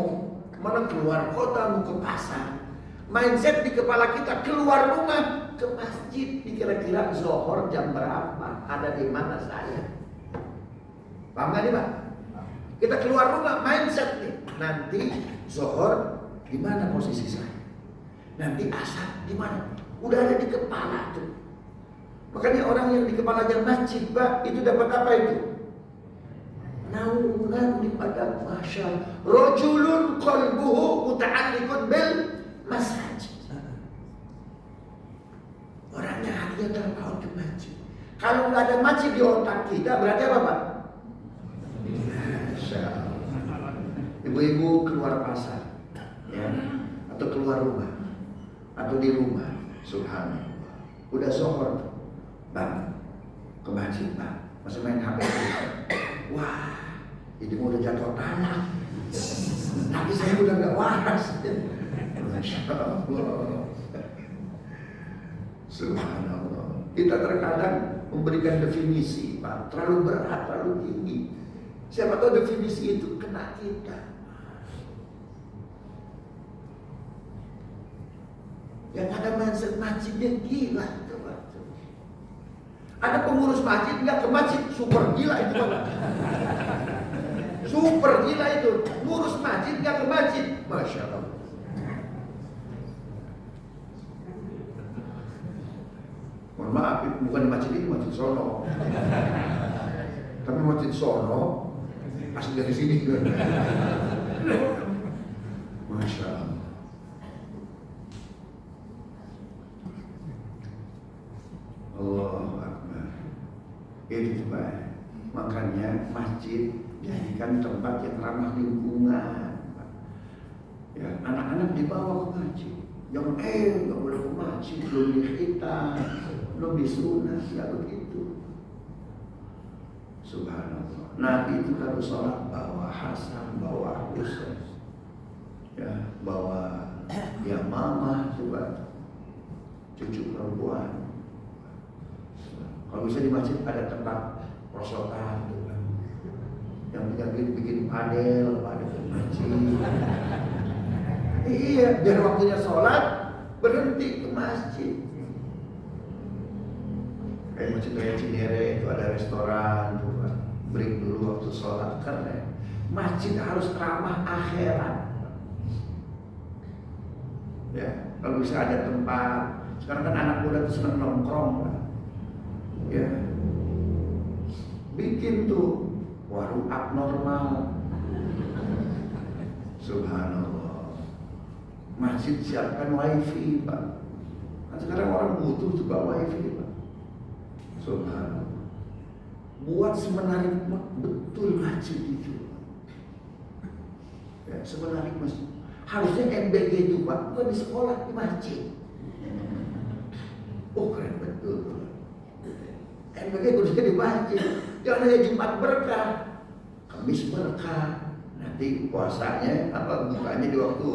mana keluar kota, mau ke pasar. Mindset di kepala kita keluar rumah ke masjid. Kira-kira zuhur jam berapa? Ada di mana saya? Paham gak nih Pak? Kita keluar rumah mindset nih. Nanti zuhur di mana posisi saya? Nanti asar di mana? Udah ada di kepala tuh. Makanya orang yang di kepalanya masjid Pak, itu dapat apa itu? Naungan di padang mahsyar. Rajulun qalbuhu muta'alliqun bil masjid. Orangnya hatinya terpaut ke masjid. Kalau nggak ada masjid di otak kita, berarti apa Pak? Ibu-ibu keluar pasar, ya, atau keluar rumah, atau di rumah, subhanallah. Udah zuhur, Bang, ke masjid Bang, masih main HP. Wah, ini udah jatuh tanah. Tapi saya udah nggak waras. Masya Allah. Subhanallah. Kita terkadang memberikan definisi, Pak, terlalu berat, terlalu tinggi. Siapa tahu definisi itu kena kita. Yang ada mindset masjidnya gila itu Pak. Ada pengurus masjid nggak ke masjid, super gila itu Pak. Super gila itu. Ngurus masjid nggak ke masjid, Masya Allah. Mohon maaf, bukan di masjid ini, masjid sono. Tapi masjid sono asli dari sini. Masya Allah. Allahu Akbar. Itu Pak. Makanya masjid jadikan tempat yang ramah lingkungan. Ya, anak-anak dibawa ke masjid. Jangan nggak boleh ke masjid, belum dikhitan, belum disunat, ya begitu. Subhanallah. Nabi itu kalau sholat bawa Hasan, bawa Husain, ya bawa ya mama coba. cucu perempuan. Kalau bisa di masjid ada tempat prosotan tuh kan. Yang punya duit bikin padel di masjid. Iya, biar waktunya sholat berhenti ke masjid. Kayak masjid Raya Cinere itu ada restoran tuh kan. Break dulu waktu sholat karena masjid harus ramah akhirat. Ya, kalau bisa ada tempat. Sekarang kan anak muda tuh senang nongkrong kan. Ya, bikin tuh warung abnormal. Subhanallah. Masjid siapkan wifi Pak. Kan sekarang orang butuh juga wifi Pak. Subhanallah. Buat semenarik betul masjid itu. Ya, semenarik masjid. Harusnya MBG itu Pak, bukan di sekolah, di masjid. Oh keren betul. MBG harusnya di masjid. Jangan hanya Jumat berkah, Kamis berkah. Nanti puasanya bukanya di waktu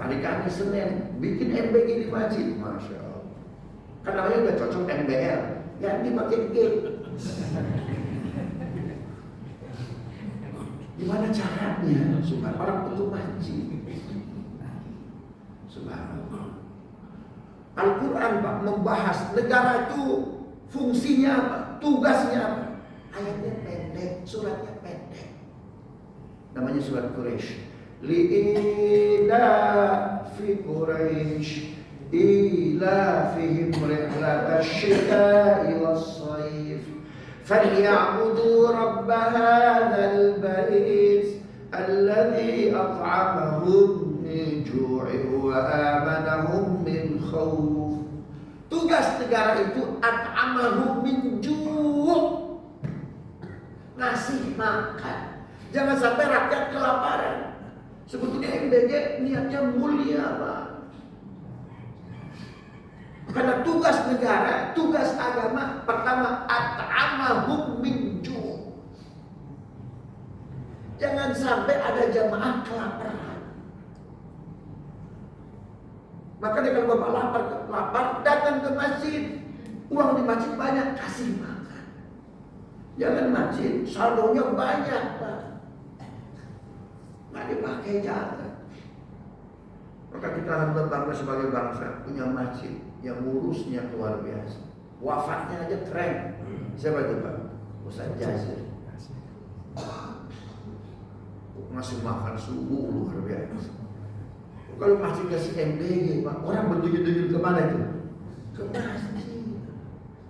hari Kamis Senin. Bikin MBG di masjid, Masya Allah. Kan namanya udah cocok MBL, ganti pakai G. Gimana caranya? Subhanallah, orang butuh masjid. Subhanallah. Al-Quran Pak membahas negara itu fungsinya apa? Tugasnya apa? Ayatnya pendek, suratnya pendek. Namanya surat Quraisy. Li'ila fi Quraisy ila fihim rihlatash shita'i was-sayf فليعبدوا رب هذا البيت الذي أطعمهم من جوع وآمنهم من خوف. Tugas negara itu at'amahum min ju', ngasih makan. Jangan sampai rakyat kelaparan. Sebetulnya MBG niatnya mulia Pak. Karena tugas negara, tugas agama pertama at'amahum min ju'. Jangan sampai ada jamaah kelaparan. Makanya kalau Bapak lapar datang ke masjid. Uang di masjid banyak, kasih makan. Jangan masjid saldonya banyak Pak, nggak dipakai, jangan. Maka kita alhamdulillah bangga sebagai bangsa punya masjid yang ngurusnya luar biasa. Wafatnya aja keren. Siapa itu Pak? Ustaz Jazir. Ngasih makan subuh luar biasa. Kalau masjid kasih MBG Pak, orang berduyun-duyun kemana itu? Ke masjid.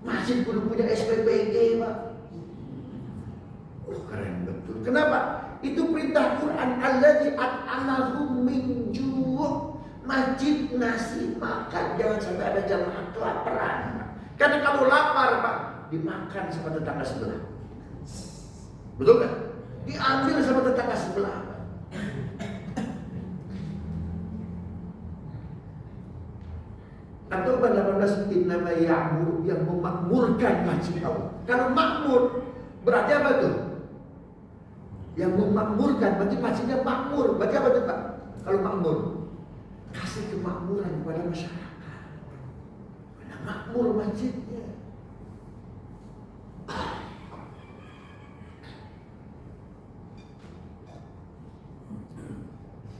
Masjid perlu punya SPBG Pak. Oh keren betul. Kenapa? Itu perintah Quran. Alladzi at'amahum min ju'. Masjid ngasih makan, jangan sampai ada jamaah kelaparan. Karena kalau lapar Pak, dimakan sama tetangga sebelah. Betul kan? Diambil sama tetangga sebelah. Atau 18 innama ya'mur, yang memakmurkan masjid Allah. Kalau makmur berarti apa tuh? Yang memakmurkan berarti masjidnya makmur. Berarti apa tuh Pak? Kalau makmur, kasih kemakmuran kepada masyarakat. Karena makmur masjidnya.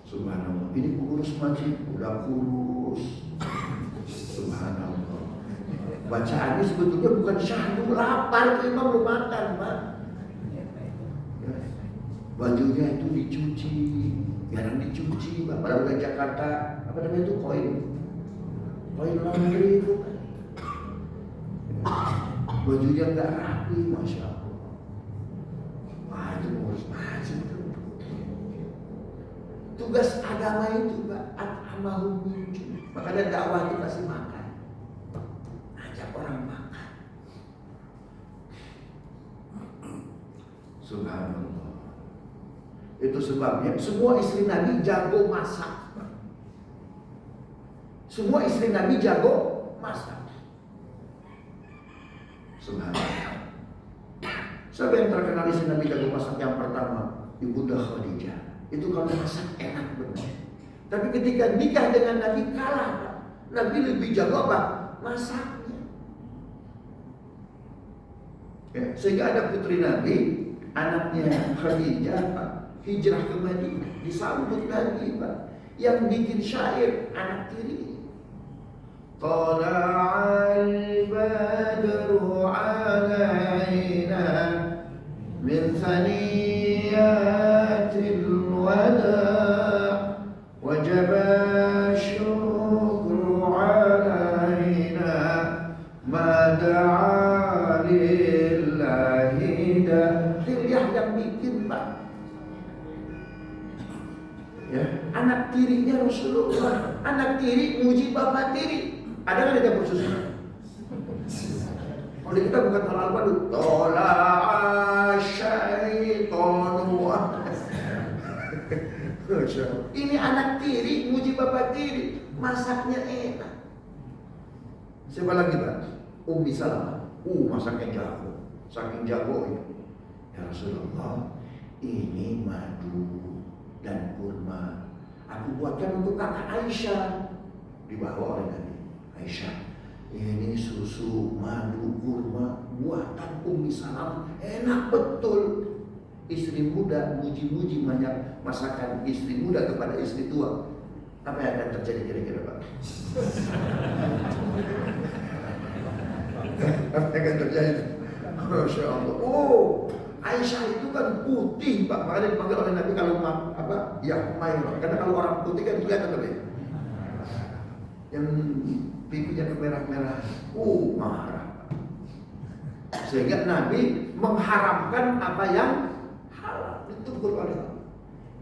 Subhanallah. Ini pengurus masjid udah kurus. Subhanallah. Bacaannya sebetulnya bukan syahdu, lapar itu imam belum makan Pak. Bajunya itu dicuci, jarang dicuci Pak. Padahal di Jakarta apa namanya itu koin laundry itu kan. Bajunya nggak rapi, Masya Allah. Wah itu ngurus masjid itu. Tugas agama itu Pak, at'amahum min ju'. Makanya dakwah itu kasih makan, ajak orang makan. Subhanallah. Itu sebabnya semua istri Nabi jago masak. Semua istri Nabi jago masak. Subhanallah. Siapa yang terkenal istri Nabi jago masak? Yang pertama, Ibunda Khadijah. Itu kalau masak enak benar. Tapi ketika nikah dengan Nabi kalah. Nabi lebih jago apa? Masaknya. Ya, sehingga ada putri Nabi, anaknya Khadijah, Pak, hijrah ke Madinah, disambut Nabi, Pak, yang bikin syair anak tiri. Tala'al badru alaina min thaniyatil wada' wajaba syukru alaina ma da'a lillahi dahiliyah yang bikin, Pak. Ya, anak tirinya Rasulullah, anak tiri muji bapak tiri. Ada nggak di dapur susu? Kalau kita bukan halal padu, tola syaitonu. Ini anak tiri muji bapak tiri, masaknya enak. Siapa lagi, Pak? Ummi Salamah. Masaknya jago, saking jago ya. Ya Rasulullah, ini madu dan kurma aku buatkan untuk kakak Aisyah. Dibawa oleh Nabi. Aisyah, ini susu, madu, kurma buatan Ummi Salamah, enak betul. Istri muda muji-muji banyak masakan istri muda kepada istri tua. Apa yang akan terjadi kira-kira, Pak? Apa yang akan terjadi? Masya Allah. Aisyah itu kan putih, Pak. Makanya dipanggil oleh Nabi kalau apa? Ya, Humairah. Karena kalau orang putih kan kelihatan lebih. Yang pipinya kemerah-merah. Marah. Sehingga Nabi mengharamkan apa yang halal. Ditegur oleh Allah.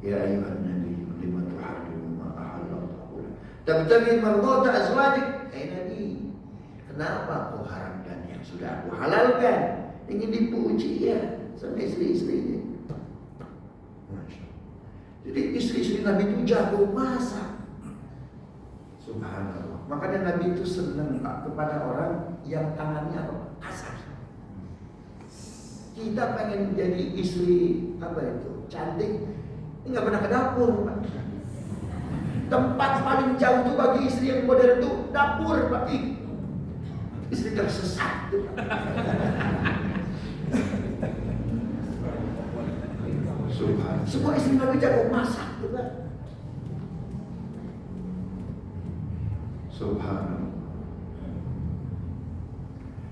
Ya ayuhan Nabi, lima tuharrimu ma ahallallahu lak. Tabtaghi mardhata azwajik. Nabi, kenapa kau haramkan yang sudah aku halalkan? Ingin dipuji ya sama istri-istrinya. Jadi istri-istri Nabi itu jago masak. Subhanallah. Makanya Nabi itu senang, Pak, kepada orang yang tangannya kasar. Kita pengen jadi istri cantik, ini nggak pernah ke dapur, Pak. Tempat paling jauh itu bagi istri yang modern itu dapur, Pak. Istri tersesat itu. Subhanallah. Semua istri Nabi jago masak, Pak. Subhanallah.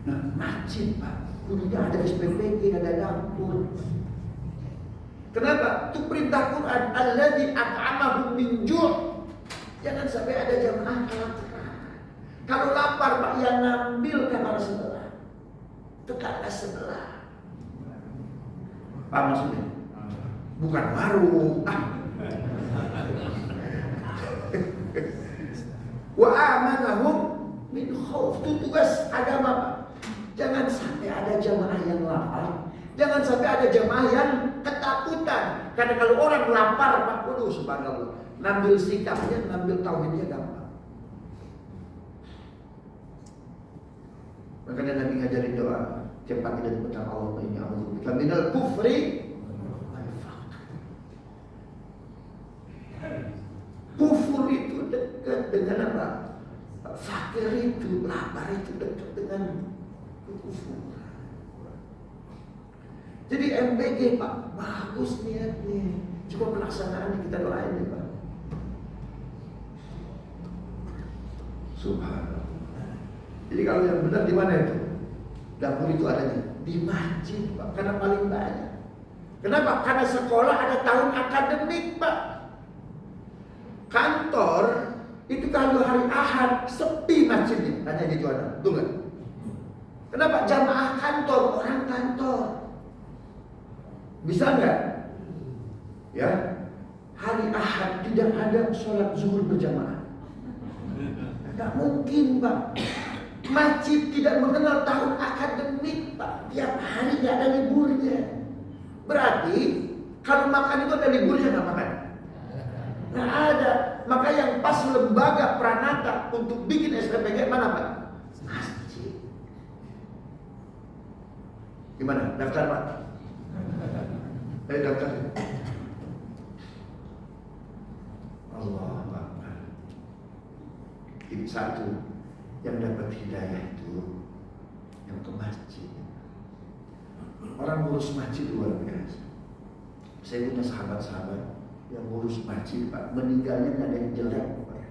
Nah, masjid, Pak, kudunya ada SPPG, ada dapur. Kenapa? Itu perintah Quran, alladzi at'amahum min ju'. Jangan sampai ada jamaah kelaparan. Kalau lapar, Pak, yang ngambil kamar sebelah, tetangga sebelah. Apa maksudnya? Bukan warung. Wa amanahum min khauf. Itu tugas agama, Pak. Jangan sampai ada jamaah yang lapar, jangan sampai ada jamaah yang ketakutan. Karena kalau orang lapar, Pak, subhanallah, ngambil sikapnya, ngambil tauhidnya gampang. Makanya Nabi ngajarin doa cepat tidak dipegang Allah, ini a'udzubika minal kufri. Kufur itu dekat dengan apa? Fakir itu, lapar itu dekat dengan kufur. Jadi MBG, Pak, bagus niatnya. Cuma pelaksanaannya kita doain ya, Pak. Subhanallah. Jadi kalau yang benar di mana itu? Dapur itu adanya di masjid, Pak, karena paling banyak. Kenapa? Karena sekolah ada tahun akademik, Pak. Kantor itu kalau hari Ahad sepi masjidnya, hanya gitu ada, betul nggak? Kenapa? Jamaah kantor, orang kantor. Bisa nggak? Ya, hari Ahad tidak ada sholat zuhur berjamaah. Nggak mungkin, Pak. Masjid tidak mengenal tahun akademik, Pak. Tiap hari nggak ada liburnya. Berarti kalau makan itu ada liburnya nggak makan? Nggak ada. Maka yang pas lembaga Pranata untuk bikin SPPG mana, Pak? Masjid. Gimana? Daftar, Pak? Daftar. Allah Akbar. Jadi satu, yang dapat hidayah itu yang ke masjid. Orang ngurus masjid luar biasa. Saya punya sahabat-sahabat yang ngurus masjid, Pak, meninggalnya nggak ada yang jelek, Pak.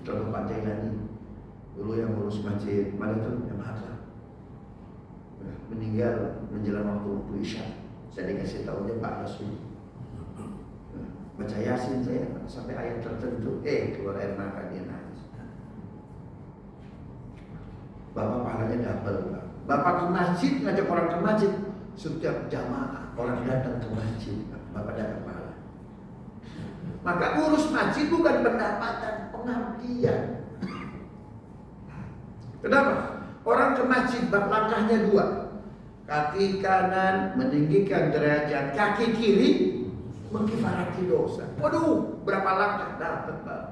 Contoh Pak Jailani, dulu yang ngurus masjid, mana tuh yang Hatta, meninggal menjelang waktu Isya. Saya dikasih tahunya Pak Rasul, baca Yasin saya sampai ayat tertentu, keluar air mata dia nangis. Bapak pahalanya double, Pak. Bapak ke masjid, ngajak orang ke masjid, setiap jamaah orang datang ke masjid, Bapak dapat pahala. Maka urus masjid bukan pendapatan, pengabdian. Kenapa? Orang ke masjid, bab langkahnya dua. Kaki kanan meninggikan derajat, kaki kiri mengkifarati dosa. Waduh, berapa langkah dapat, Pak?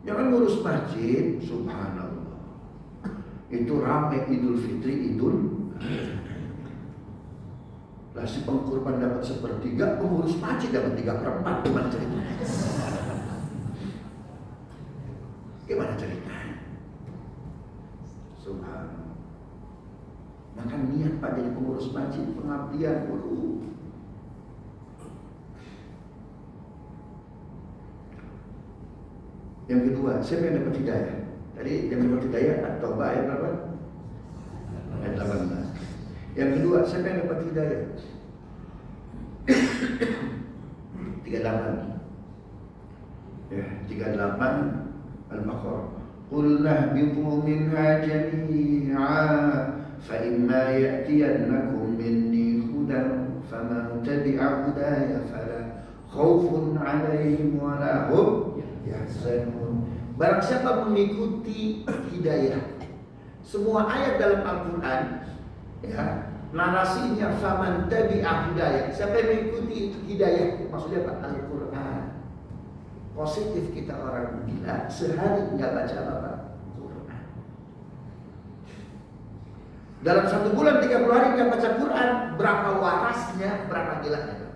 Jangan ngurus masjid, subhanallah. Itu rame Idul Fitri, lah si pengkurban dapat 1/3, pengurus masjid dapat 3/4. Gimana ceritanya? Gimana ceritanya? Subhanallah. Maka niat Pak jadi pengurus masjid, pengabdian dulu. Yang kedua, siapa yang dapat hidayah? Tadi yang dapat hidayah atau ayat berapa? Ayat 18. Yang kedua, siapa yang dapat hidayah? 38. Ya, 38 Al-Baqarah. Qul nahbitu minha jami'a fa imma ya'tiyannakum minni hudan faman tabi'a hudaya fala khaufun 'alaihim wa la hum yahzanun. Barang siapa mengikuti hidayah, semua ayat dalam Al-Quran, ya, narasinya faman tabi'a hudaya. Siapa yang mengikuti hidayah, maksudnya apa? Al-Quran. Positif kita orang gila, sehari nggak baca apa-apa Quran. Dalam 1 bulan 30 hari nggak baca Quran, berapa warasnya, berapa gilanya?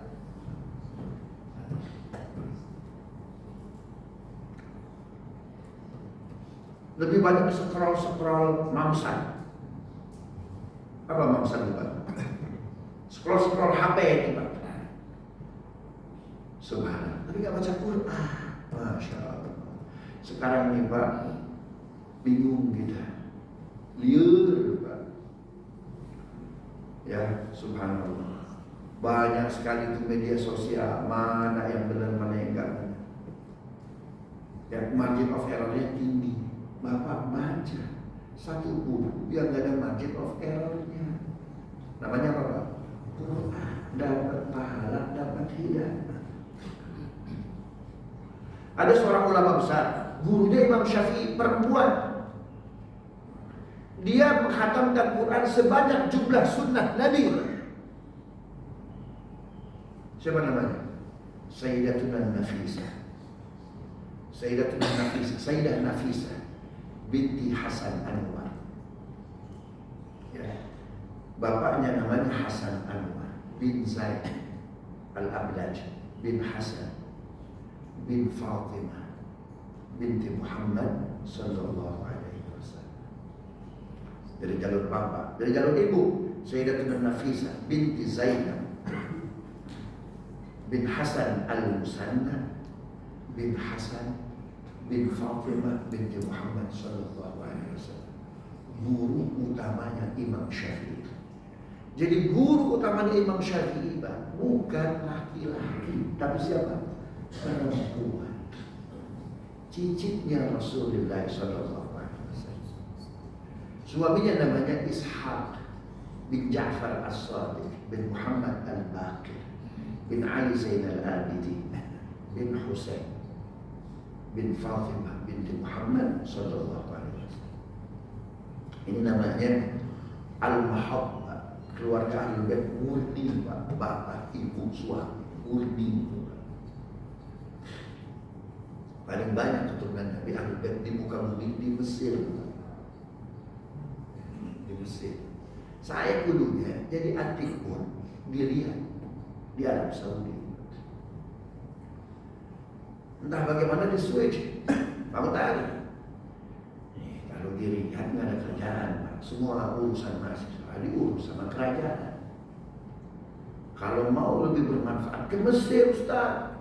Lebih banyak scroll mamsan. Apa mamsan itu, Pak? Scroll HP itu, Pak. Subhanallah. Tapi nggak baca Quran. Masya Allah. Sekarang nih, Pak, bingung kita. Liur, Pak. Ya, subhanallah. Banyak sekali itu media sosial, mana yang benar, mana yang enggak benar. Yang margin of errornya tinggi. Bapak baca satu buku yang gak ada margin of errornya. Namanya apa, Pak? Quran. Dapat pahala, dapat hidayah. Ada seorang ulama besar, gurunya Imam Syafi'i, perempuan. Dia menghatamkan Quran sebanyak jumlah sunnah Nabi. Siapa namanya? Sayyidatuna Nafisah. Sayyidah Nafisah binti Hasan Anwar. Ya. Bapaknya namanya Hasan Anwar bin Zaid Al-Ablaj bin Hasan bin Fatimah binti Muhammad sallallahu alaihi wasallam. Dari jalur bapak, dari jalur ibu, Sayyidatuna Nafisah binti Zainab bin Hasan Al-Musanna bin Hasan bin Fatimah binti Muhammad sallallahu alaihi wasallam. Guru utamanya Imam Syafi'i. Jadi guru utamanya Imam Syafi'i, Pak, bukan laki-laki, tapi siapa? Perempuan. Cicitnya Rasulullah sallallahu alaihi wasallam. Suaminya namanya Ishaq bin Ja'far As-Sadiq bin Muhammad Al-Baqir bin Ali Zainal Abidin bin Husain bin Fatimah binti Muhammad sallallahu alaihi wasallam. Ini namanya Al-Mahabbah, keluarga Ahlul Bait murni, Pak. Bapak, ibu, suami murni. Paling banyak keturunan Nabi Ahlul Bait di muka bumi di Mesir. Di Mesir. Saya dulunya jadi adik pun di Riyadh, di Arab Saudi. Entah bagaimana di switch, kamu tahu. Kalau di Riyadh nggak ada kerjaan, Pak. Semua urusan mahasiswa diurus sama kerajaan. Kalau mau lebih bermanfaat ke Mesir, Ustaz.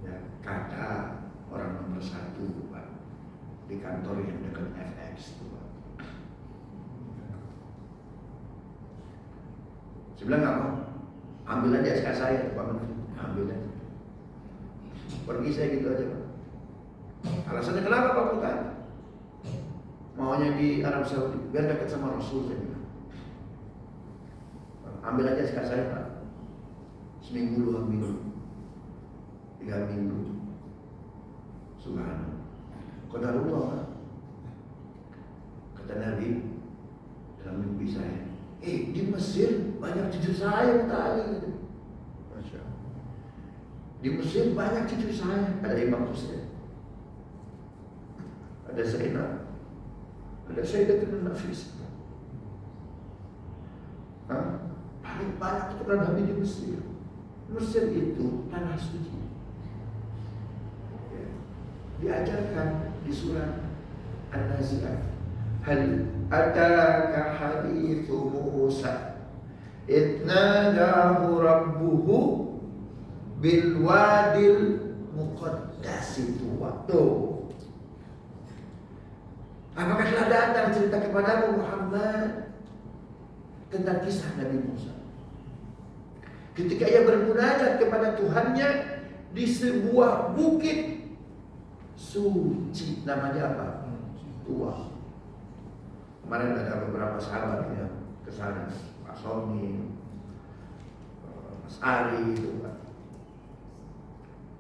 Ya, kata orang nomor 1, Pak, di kantor yang dekat FX itu, Pak. Saya bilang nggak mau, ambil aja SK saya, Pak Menteri, ambil aja. Pergi saya gitu aja, Pak. Alasannya kenapa, Pak Bukan? Maunya di Arab Saudi, biar dekat sama Rasul, saya bilang. Ambil aja SK saya, Pak. Seminggu, 2 minggu, 3 minggu. Subhanallah. Qadarullah, Pak. Kata Nabi dalam mimpi saya, di Mesir banyak cucu saya tadi. Masya Allah. Di Mesir banyak cucu saya. Ada Imam Hussein, ada Zainab, ada Sayyidatun Nafis. Paling banyak itu kan Nabi di Mesir. Mesir itu tanah suci. Ya. Diajarkan di surat An-Nazi'at. Hal ataka hadithu Musa idh nadahu rabbuhu bil wadil muqaddas itu waktu. Apakah telah datang cerita kepadamu Muhammad tentang kisah Nabi Musa ketika ia bermunajat kepada Tuhannya di sebuah bukit suci, namanya apa? Tua. Kemarin ada beberapa sahabat yang ke sana, Pak Sony, Mas Ari itu, Pak.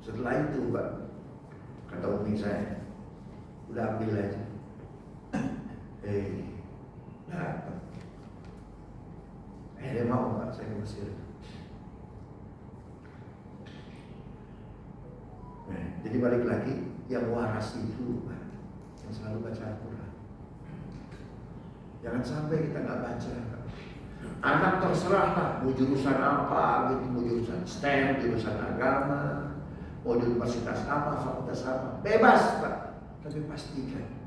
Setelah itu, Pak, kata umi saya, udah ambil aja. Dapat. Dia mau, Pak, saya ke Mesir. Jadi balik lagi, yang waras itu, Pak, yang selalu baca Al-Quran. Jangan sampai kita nggak baca. Anak terserahlah mau jurusan apa, gitu, mau jurusan STEM, jurusan agama, mau di universitas apa, fakultas apa, bebas, Pak. Tapi pastikan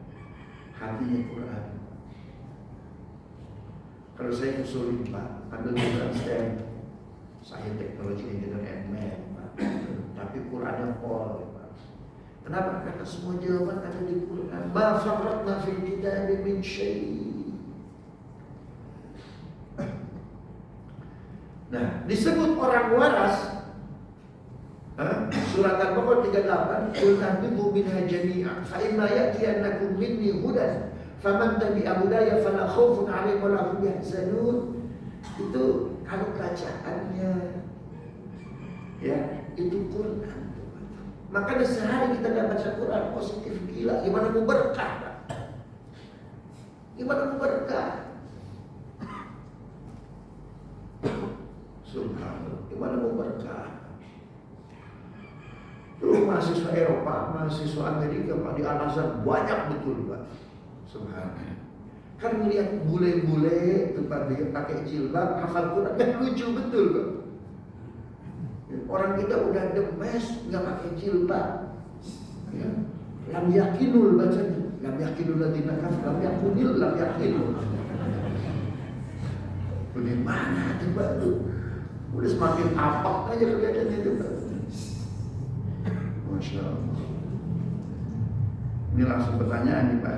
hatinya Quran. Kalau saya usulin, Pak, ambil jurusan STEM, saya teknologi, engineer, and math, Pak. Tapi Qurannya pol, Pak. Kenapa? Karena semua jawaban ada di Quran. Ma farratna fil kitabi min syai'. Nah, disebut orang waras. Surat Al-Baqarah 38, "Qul tahbitu minha jami'an, fa imma ya'tiyannakum minni hudan, faman tabi'a hudaya fala khaufun 'alaihim wa la hum yahzanun." Itu kalau bacaannya ya, itu Quran. Makanya sehari kita nggak baca Quran positif gila, gimana mau berkah? Gimana mau berkah? Subhanallah, gimana mau berkah? Dulu mahasiswa Eropa, mahasiswa Amerika, Pak, di Al-Azhar banyak betul, Pak. Subhanallah. Kan melihat bule-bule tempat dia pakai jilbab, hafal Quran, kan lucu betul, Pak. Orang kita udah the best, nggak pakai jilbab. Ya. Lam yakinul bacanya, lam yakinul ladina kafir, lam yakunil, lam yakinul. Bagaimana tuh, Pak, tuh? Udah semakin apak aja kelihatannya itu, Pak. Masya Allah. Ini langsung pertanyaan nih, Pak.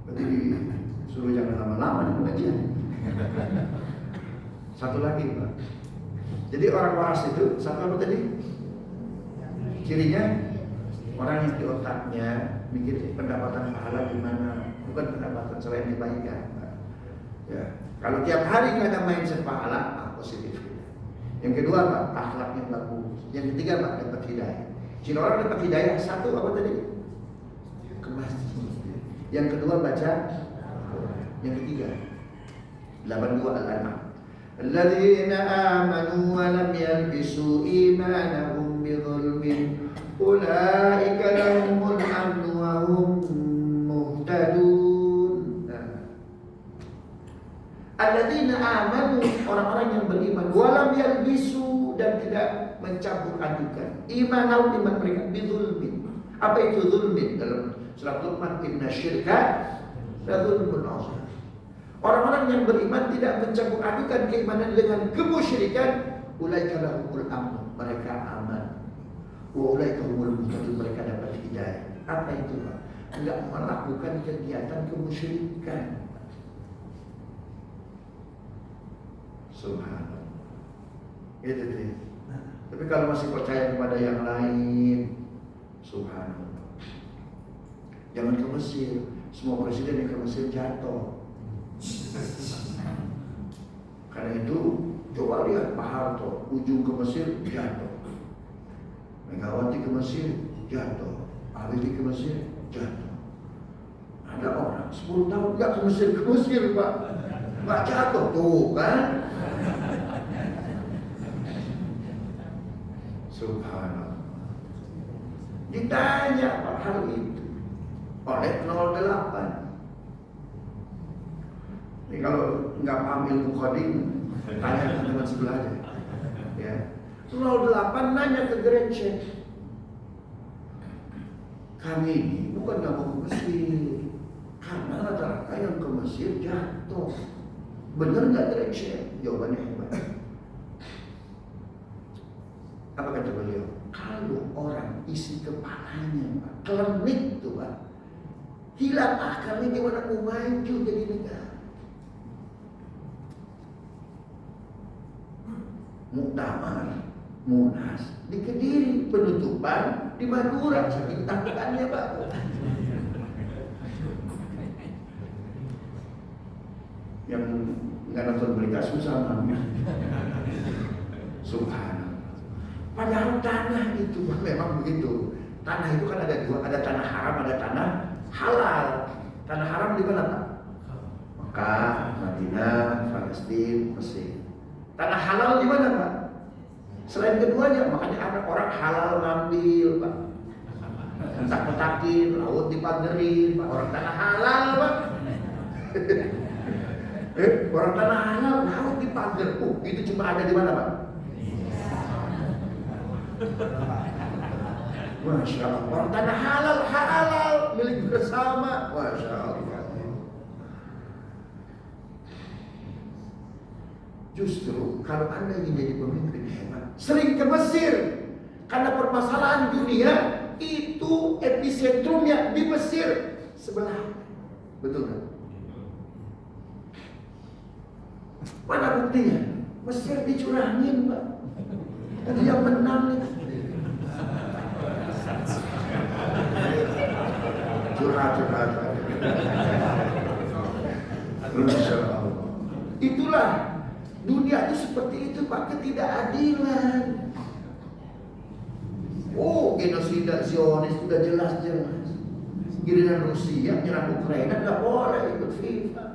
Berarti disuruh jangan lama-lama nih pengajian. Satu lagi, Pak. Jadi orang waras itu, satu apa tadi? Cirinya orang yang di otaknya mikir pendapatan pahala gimana, bukan pendapatan selain kebaikan, Pak. Ya, kalau tiap hari nggak ada mindset pahala, positif. Yang kedua, Pak, akhlaknya bagus. Yang ketiga, Pak, dapat hidayah. Ciri orang dapat hidayah satu apa tadi? Ke masjid. Yang kedua baca. Yang ketiga 82 Al-An'am. Alladzina amanu wa lam yalbisu imanahum bidzulmin ulaika lahumul amnu wa hum muhtadun. Alladzina amanu, orang-orang yang beriman, wa lam yalbisu, dan tidak mencampur adukan iman mereka bidzulmin. Apa itu zulmin? Dalam surat Luqman, inna syirka la dzulmun azim. Orang-orang yang beriman tidak mencampur adukan keimanan dengan kemusyrikan, ulaika lahumul amn, mereka aman. Wa ulaika humul muhtadun, mereka dapat hidayah. Apa itu, Pak? Enggak melakukan kegiatan kemusyrikan. Subhanallah. Itu sih. Tapi kalau masih percaya kepada yang lain, subhanallah. Jangan ke Mesir. Semua presiden yang ke Mesir jatuh. Karena itu coba lihat Pak Harto, ujung ke Mesir jatuh. Megawati ke Mesir jatuh. Habibie ke Mesir jatuh. Ada orang 10 tahun nggak ke Mesir Pak, nggak jatuh tuh kan? Subhanallah. Ditanya Pak hal itu oleh 08. Ini kalau nggak paham ilmu coding, tanya teman sebelahnya. Ya, 08 nanya ke Gretchen, kami ini bukan nggak mau ke Mesir, karena rata-rata yang ke Mesir jatuh. Bener nggak Gretchen? Jawabannya hebat. Apa kata beliau? Kalau orang isi kepalanya, Pak, klinik tuh, Pak, hilang akalnya gimana mau maju jadi negara. Muktamar, Munas di Kediri, penutupan di Madura, saking takutannya, Pak. Yang nggak nonton berita susah, Subhanallah. Padahal tanah itu memang begitu. Tanah itu kan ada dua, ada tanah haram, ada tanah halal. Tanah haram di mana, Pak? Mekah, Madinah, Palestina, Mesir. Tanah halal di mana, Pak? Selain keduanya, makanya ada orang halal ngambil, Pak. Petak-petakin, laut dipagerin, Pak. Orang tanah halal, Pak. Orang tanah halal, laut dipager. Itu cuma ada di mana, Pak? Masya Allah. Orang tanah halal milik bersama. Masya Allah. Justru kalau Anda ingin jadi pemimpin hebat, sering ke Mesir. Karena permasalahan dunia itu epicentrumnya di Mesir sebelah. Betul kan? Mana buktinya? Mesir dicurangin, Pak. Dia menang nih. Curhat. Masya Allah. Itulah dunia itu seperti itu, Pak, ketidakadilan. Oh, genosida Zionis sudah jelas-jelas. Giliran Rusia nyerang Ukraina nggak boleh ikut FIFA.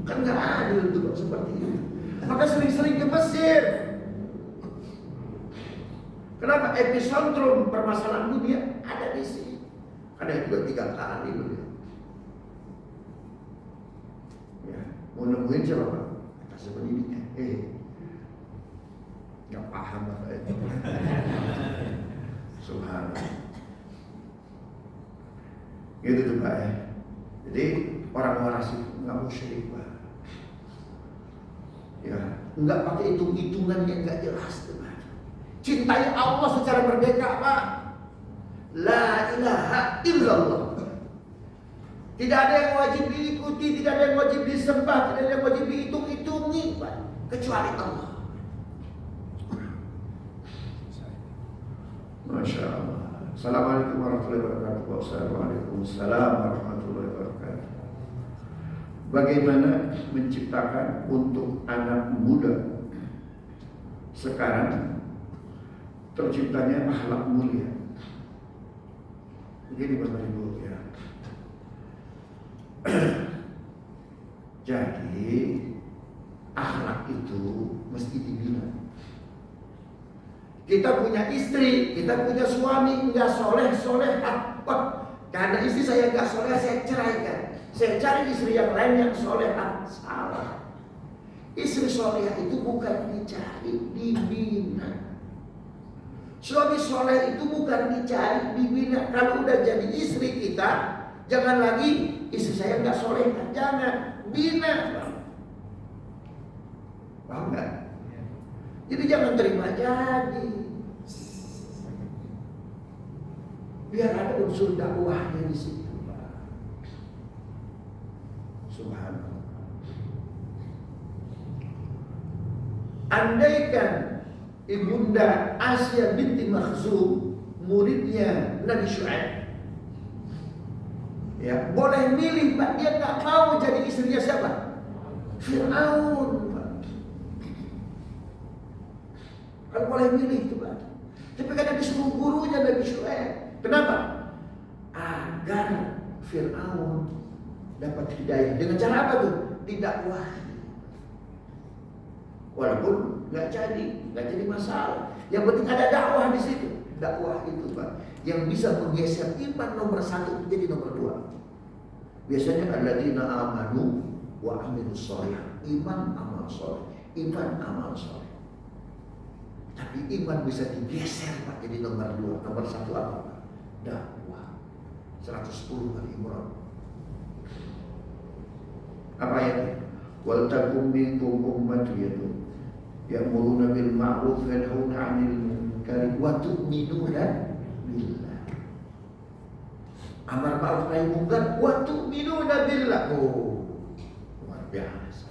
Kan nggak adil tuh seperti itu. Maka sering-sering ke Mesir. Kenapa? Epicentrum permasalahan dunia ada di sini. Karena itu 3 kali beliau. Ya, mau nemuin siapa, Pak? Kasih pendidiknya. Nggak paham apa itu. Subhanallah. Gitu tuh, Pak ya. Jadi orang-orang sih nggak musyrik, Pak. Ya, nggak pakai hitung-hitungan yang nggak jelas tuh, Pak. Cintai Allah secara merdeka, Pak. La ilaha illallah. Tidak ada yang wajib diikuti, tidak ada yang wajib disembah, tidak ada yang wajib dihitung-hitungi, Pak, kecuali Allah. Masya Allah. Assalamualaikum warahmatullahi wabarakatuh. Waalaikumsalam warahmatullahi wabarakatuh. Bagaimana menciptakan untuk anak muda sekarang terciptanya akhlak mulia? Begini Bapak Ibu ya. Jadi akhlak itu mesti dibina. Kita punya istri, kita punya suami nggak soleh-solehah. Wah, karena istri saya nggak soleh, saya ceraikan. Saya cari istri yang lain yang solehah. Salah. Istri solehah itu bukan dicari, dibina. Suami soleh itu bukan dicari, dibina. Kalau udah jadi istri kita, jangan lagi istri saya nggak soleh, jangan bina. Paham nggak? Jadi jangan terima jadi. Biar ada unsur dakwahnya di situ, Pak. Subhanallah. Andaikan Ibunda Asya binti Makhzum, muridnya Nabi Syuaib, ya boleh milih, Pak. Dia nggak mau jadi istrinya siapa? Fir'aun, Pak. Kan boleh milih itu, Pak. Tapi kadang disuruh gurunya Nabi Syuaib. Kenapa? Agar Fir'aun dapat hidayah. Dengan cara apa tuh? Didakwah. Walaupun nggak jadi masalah. Yang penting ada dakwah di situ. Dakwah itu, Pak, yang bisa menggeser iman nomor 1 menjadi nomor 2. Biasanya alladzina amanu wa amilus sholih. Iman amal sholih. Iman amal sholih. Tapi iman bisa digeser, Pak, jadi nomor 2. Nomor 1 apa, Pak? Dakwah. 110 Ali Imran. Apa ya? Wal takum minkum ummatun ya'muruna bil ma'ruf wa yanhauna 'anil munkar wa tu'minuna billah. Amar ma'ruf nahi munkar wa tu'minuna billah. Oh, luar biasa.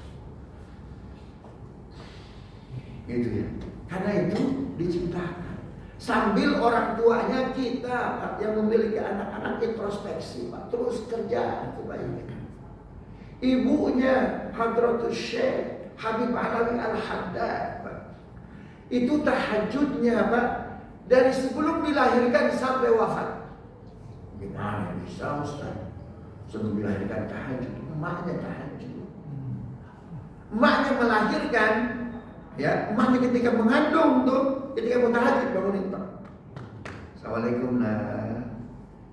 Gitu ya. Karena itu diciptakan sambil orang tuanya kita, Pak, yang memiliki anak-anak introspeksi, Pak, terus kerja kebaikan. Ibunya Hadratus Syekh Habib Alawi Al-Haddad, Pak, itu tahajudnya, Pak, dari sebelum dilahirkan sampai wafat. Gimana bisa, Ustaz? Sebelum dilahirkan tahajud, emaknya tahajud. Emaknya melahirkan, ya, emaknya ketika mengandung tuh, ketika mau tahajud bangunin, Pak. Assalamualaikum, nah,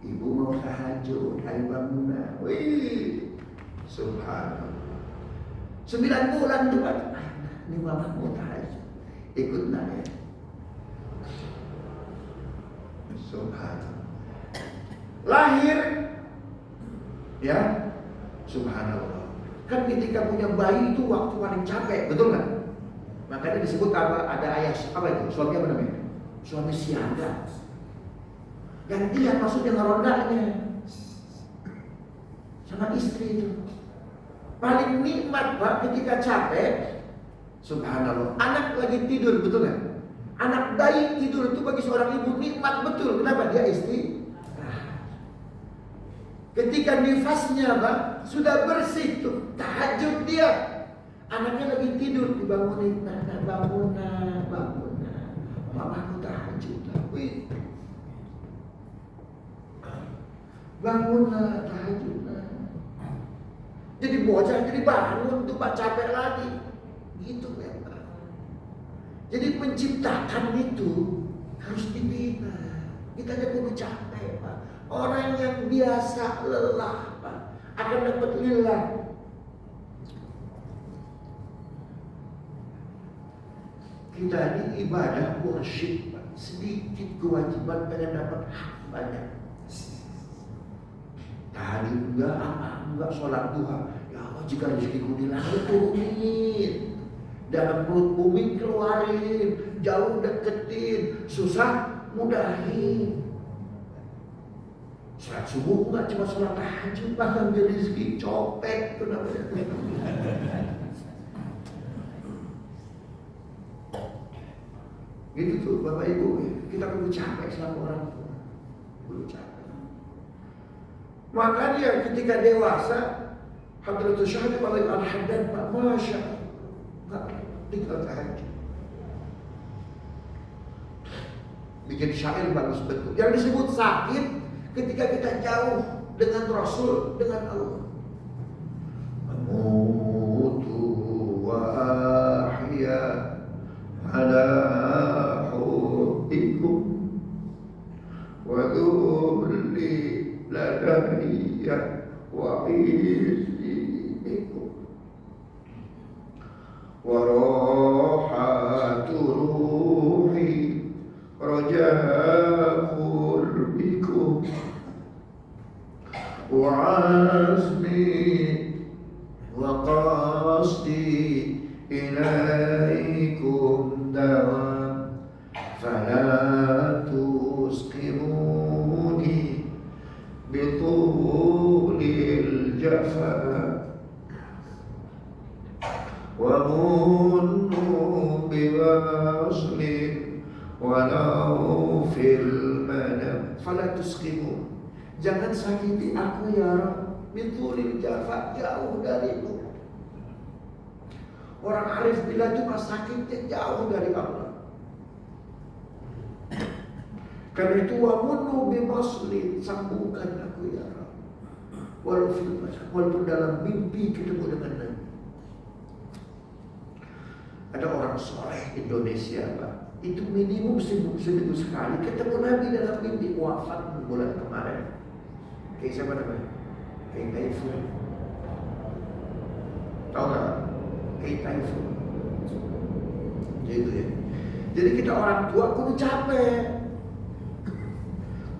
ibu mau tahajud, ayo bangun, nah. Wih, subhanallah. 9 bulan tuh, Pak. Ini mama mau tahajud, ikut nak ya. Subhanallah. Lahir, ya, subhanallah. Kan ketika punya bayi itu waktu paling capek, betul nggak? Makanya disebut apa? Ada ayat apa itu? Suami apa namanya? Suami siaga. Gantian maksudnya ngerondanya sama istri itu. Paling nikmat, Pak, ketika capek. Subhanallah. Anak lagi tidur, betul nggak? Anak bayi tidur itu bagi seorang ibu nikmat betul. Kenapa? Dia istri. Ketika nifasnya, Pak, sudah bersih tuh, tahajud dia. Anaknya lagi tidur, dibangunin, nah, bangun, mamaku tahajud. Wih. Bangun, tahajud. Jadi bocah, jadi bangun tuh, Pak, capek lagi. Gitu ya, Pak. Jadi penciptakan itu harus dibina. Kita aja perlu capek, Pak. Orang yang biasa lelah, Pak, akan dapat lelah. Kita ini ibadah worship, Pak. Sedikit kewajiban pengen dapat hak banyak. Tahajud enggak, enggak, sholat duha. Ya Allah, jika rezekiku di langit turunin, dalam perut bumi keluarin, jauh deketin, susah mudahin. Sholat subuh enggak, cuma sholat tahajud, bahkan biar rezeki copet itu namanya. Gitu tuh Bapak Ibu, kita perlu capek sama orang tua, perlu capek. Makanya ketika dewasa, Hadratus Syekh Habib Al-Haddad, Pak, Masya Allah, tinggal tahajud. Bikin syair bagus betul. Yang disebut sakit ketika kita jauh dengan Rasul, dengan Allah. Amutu wa ahya ala hubbikum wa dhulli ladaniya wa izzikum wa rohatu ruhi raja عزمي وقصدي إليكم دوام فلا تسقموني بطول الجفا ومنوا بوصل ولو في المنام فلا تسقمون. Jangan sakiti aku ya Rabb, bitulil jafa, jauh darimu. Orang arif bila cuma sakitnya jauh dari Allah. Karena itu wamunu bimasli, sambungkan aku ya Rabb. Walaupun dalam mimpi ketemu dengan Nabi. Ada orang soleh Indonesia Pak, itu minimum seminggu sekali ketemu Nabi dalam mimpi. Wafat bulan kemarin. Kayak siapa namanya? Kayak Taifun. Tahu nggak? Kayak Taifun. Gitu ya. Jadi kita orang tua kudu capek,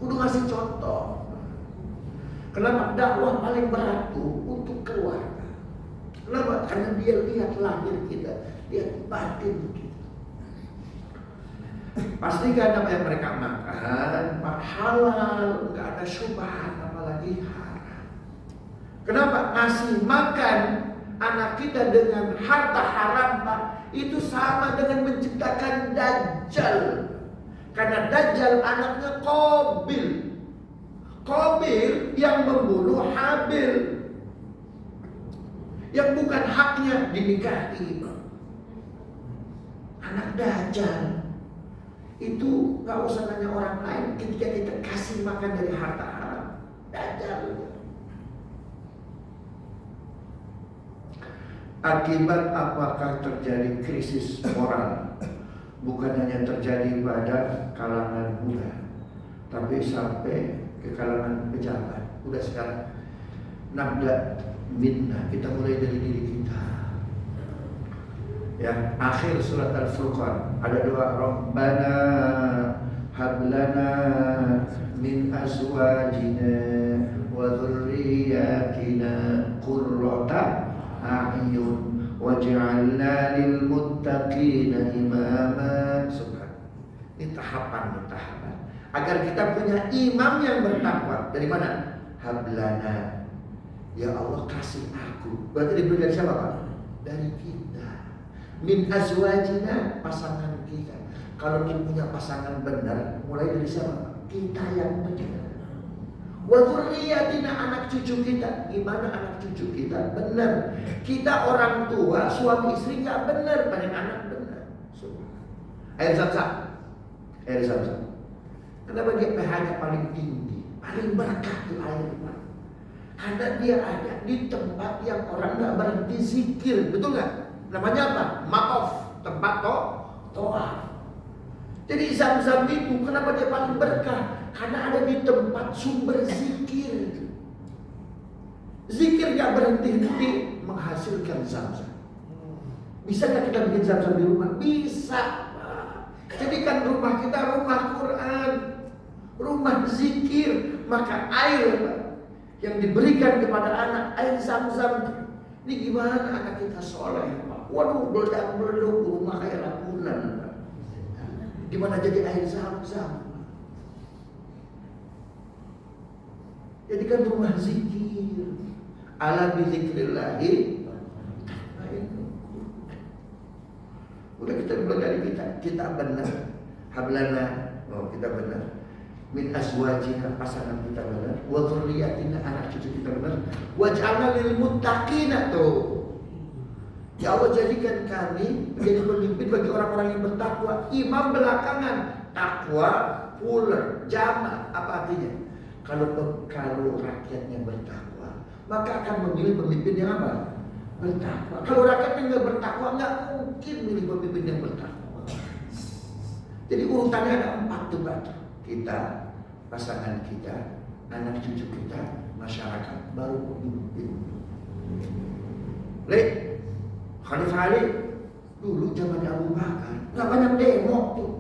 kudu ngasih contoh. Kenapa? Dakwah paling berat tuh untuk keluarga. Kenapa? Karena dia lihat lahir kita, lihat batin kita. Pastikan apa yang mereka makan halal, nggak ada syubhat, apalagi haram. Kenapa? Ngasih makan anak kita dengan harta haram Pak, itu sama dengan menciptakan Dajjal. Karena Dajjal anaknya Qabil. Qabil yang membunuh Habil, yang bukan haknya dinikahi. Anak Dajjal itu gak usah nanya orang lain, ketika kita kasih makan dari harta haram, Dajjal. Akibat apakah terjadi krisis moral? Bukan hanya terjadi pada kalangan muda, tapi sampai ke kalangan pejabat. Udah sekarang nabda minna, kita mulai dari diri kita. Ya, akhir surat Al-Furqan ada doa Rabbana hablana min azwajina wa dzurriyyatina qurrata a'yun waj'alna lil muttaqina imama. Subhan. Ini tahapan agar kita punya imam yang bertakwa. Dari mana? Hablana. Ya Allah kasih aku. Berarti diberi dari siapa Pak? Dari kita. Min azwajina, pasangan kita. Kalau kita punya pasangan benar, mulai dari siapa? Kita yang benar. Wa dzurriyyatina, anak cucu kita. Gimana anak cucu kita? Benar. Kita orang tua, suami istri nggak benar, banyak anak benar. Air Zam-Zam. Air Zam-Zam. Kenapa dia pH-nya paling tinggi? Paling berkah tuh air Pak. Karena dia ada di tempat yang orang nggak berhenti zikir, betul nggak? Namanya apa? Maqaf, tempat to'ah. Jadi Zam-Zam itu kenapa dia paling berkah? Karena ada di tempat sumber zikir. Zikir gak berhenti-henti menghasilkan Zam-Zam. Bisa gak kita bikin Zam-Zam di rumah? Bisa. Jadikan rumah kita rumah Quran, rumah zikir. Maka air yang diberikan kepada anak, air Zam-Zam. Ini gimana anak kita soleh? Waduh, meledak-meleduk, rumah kayak ragunan. Gimana jadi air Zam-Zam? Jadikan rumah zikir. Ala bi dzikrillahi. Udah kita mulai dari kita benar. Hablana, kita benar. Min azwajina, pasangan kita benar. Wa dzurriyyatina, anak cucu kita benar. Waj'alna lil muttaqina tuh. Ya Allah, jadikan kami menjadi pemimpin bagi orang-orang yang bertakwa. Imam belakangan, takwa puler, jamaah. Apa artinya? Kalau rakyatnya bertakwa, maka akan memilih pemimpin yang apa? Bertakwa. Kalau rakyatnya nggak bertakwa, nggak mungkin milih pemimpin yang bertakwa. Jadi urutannya ada 4 tuh Pak. Kita, pasangan kita, anak cucu kita, masyarakat, baru pemimpin. Khalifah Ali dulu zaman Abu Bakar nggak banyak demo tuh.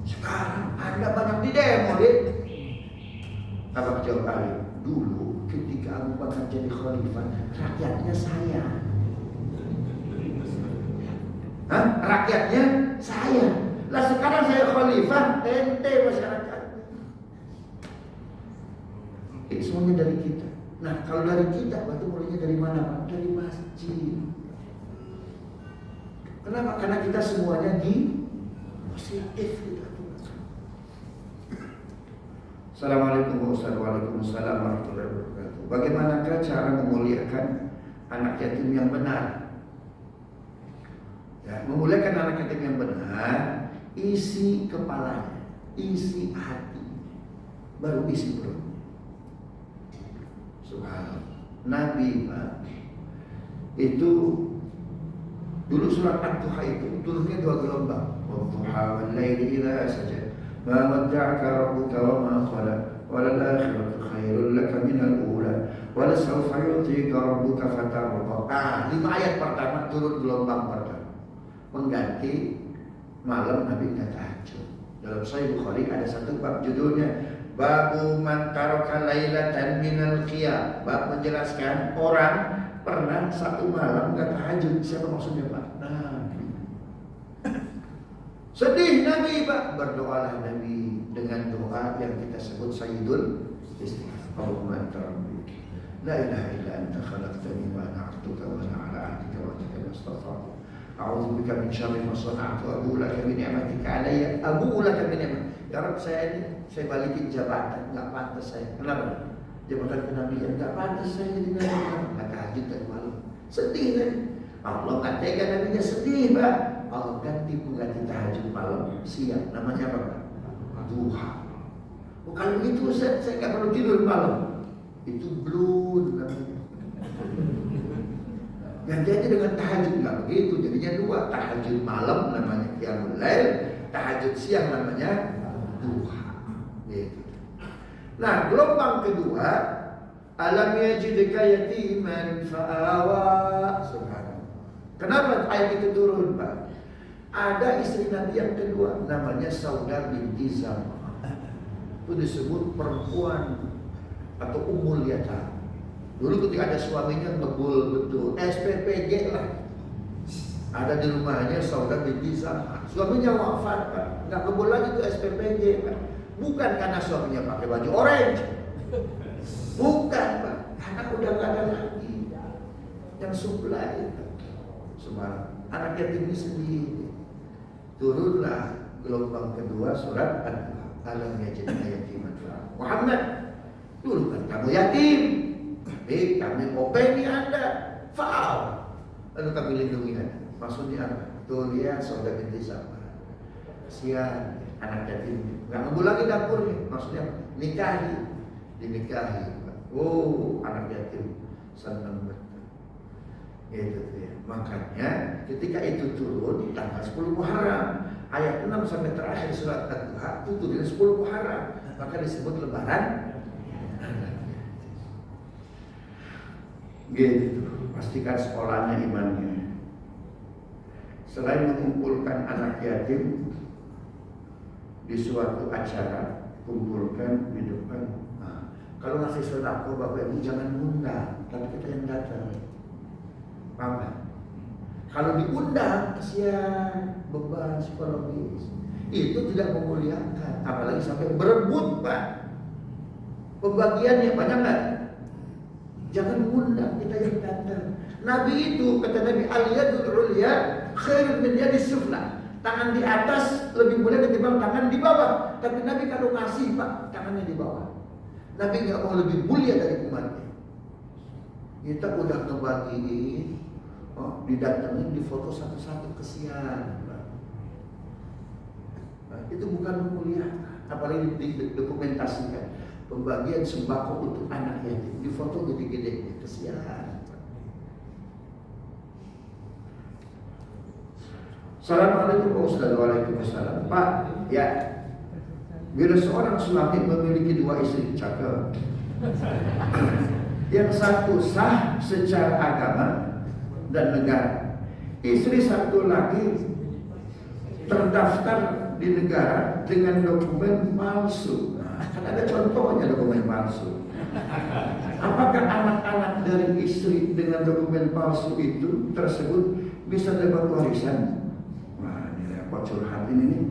Sekarang Anda banyak di demo, Apa jawab Ali? dulu ketika Abu Bakar jadi khalifah, rakyatnya saya. Hah? Rakyatnya saya. Lah sekarang saya khalifah, ente masyarakat. Ini semuanya dari kita. Nah, kalau dari kita, berarti mulainya dari mana, Pak? Dari masjid. Kenapa? Karena kita semuanya di positif kita. Assalamualaikum warahmatullahi wabarakatuh. Bagaimanakah cara memuliakan anak yatim yang benar? Ya, memuliakan anak yatim yang benar, isi kepalanya, isi hati, baru isi perut. Subhanallah. Nabi Pak, itu dulu surat At-Duha itu turunnya 2 gelombang. Wadduha wal laili idza saja. Ma wadda'aka rabbuka wa ma qala. Wal akhiratu khairul laka minal ula. Wa la sawfa yu'tika rabbuka fatarda. 5 ayat pertama turun gelombang pertama. Mengganti malam Nabi tahajud. Dalam Sahih Bukhari ada satu bab judulnya Babu man taraka lailatan minal qiyam. Bab menjelaskan orang pernah satu malam enggak tahajud. Siapa maksudnya, Pak? Nabi. Sedih Nabi, Pak. Berdoalah Nabi dengan doa yang kita sebut Sayyidul Istighfar. Allahumma anta rabbi la ilaha illa anta khalaqtani wa ana 'abduka wa ana 'ala 'ahdika wa wa'dika mastata'tu. A'udzu bika min syarri ma sana'tu wa abu'u laka bi ni'matika 'alayya. Abu'u laka bi ni'matika. Ya Rabb, saya balikin jabatan, enggak pantas saya. Kenapa? Jabatan kenabian enggak pantas saya jadi nabi. Enggak tahajud dari malam. Sedih kan? Allah enggak tega nabinya sedih, Pak. Allah ganti pengganti tahajud malam siang. Namanya apa, Pak? Duha. Oh, kalau begitu saya enggak perlu tidur malam. Itu blud namanya. Ganti aja dengan tahajud, enggak begitu. Jadinya 2, tahajud malam namanya qiyamul lail, tahajud siang namanya duha. Gitu. Nah, gelombang kedua, alam yajidka yatiman fa'awa. Subhanallah. Kenapa ayat itu turun, Pak? Ada istri Nabi yang kedua, namanya Saudah binti Zam'ah. Itu disebut perempuan atau ummul yatim. Dulu ketika ada suaminya ngebul betul, SPPG lah. Ada di rumahnya Saudah binti Zam'ah. Suaminya wafat, Pak. Nggak ngebul lagi tuh SPPG, Pak. Bukan karena suaminya pakai baju orange. Bukan, Pak. Karena udah nggak ada lagi yang supply. Semua anak yatim ini sendiri. Turunlah gelombang kedua surat Ad-Duha. Alam yajidka yatiman fa'awa. Muhammad, dulu kan kamu yatim. Kami openi Anda. Fa'awa. Lalu kami lindungi Anda. Maksudnya apa? Tuh lihat Saudah binti Zam'ah. Kasihan anak yatim. Nggak ngebul lagi dapurnya. Maksudnya nikahi. Dinikahi. Oh, anak yatim senang betul. Itu ya. Makanya ketika itu turun tanggal 10 Muharram, ayat 6 sampai terakhir surat Ad-Duha itu turun 10 Muharram, maka disebut lebaran. Gitu. Pastikan sekolahnya imannya. Selain mengumpulkan anak yatim di suatu acara, kumpulkan di depan. Nah, kalau ngasih sedekah Bapak Ibu jangan undang, tapi kita yang datang. Paham gak? Kalau diundang, kasihan, beban psikologis. Itu tidak memuliakan, apalagi sampai berebut, Pak. Pembagiannya banyak nggak? Jangan mengundang, kita yang datang. Nabi itu, kata Nabi, al-yadul ulya khairun min yadis sufla. Tangan di atas lebih mulia ketimbang tangan di bawah. Tapi Nabi kalau ngasih, Pak, tangannya di bawah. Nabi nggak mau lebih mulia dari umatnya. Kita udah ngebagiin, didatengin, difoto satu-satu, kesian. Nah, itu bukan memuliakan, apalagi didokumentasikan. Pembagian sembako untuk anak yatim, difoto gede-gede, kesian. Assalamualaikum warahmatullahi wabarakatuh. Pak, ya, bila seorang suami memiliki 2 istri, cakep. Yang satu sah secara agama dan negara. Istri satu lagi terdaftar di negara dengan dokumen palsu. Kan ada contohnya dokumen palsu. Apakah anak-anak dari istri dengan dokumen palsu itu tersebut bisa dapat warisan? Wah, ini repot curhat ini nih.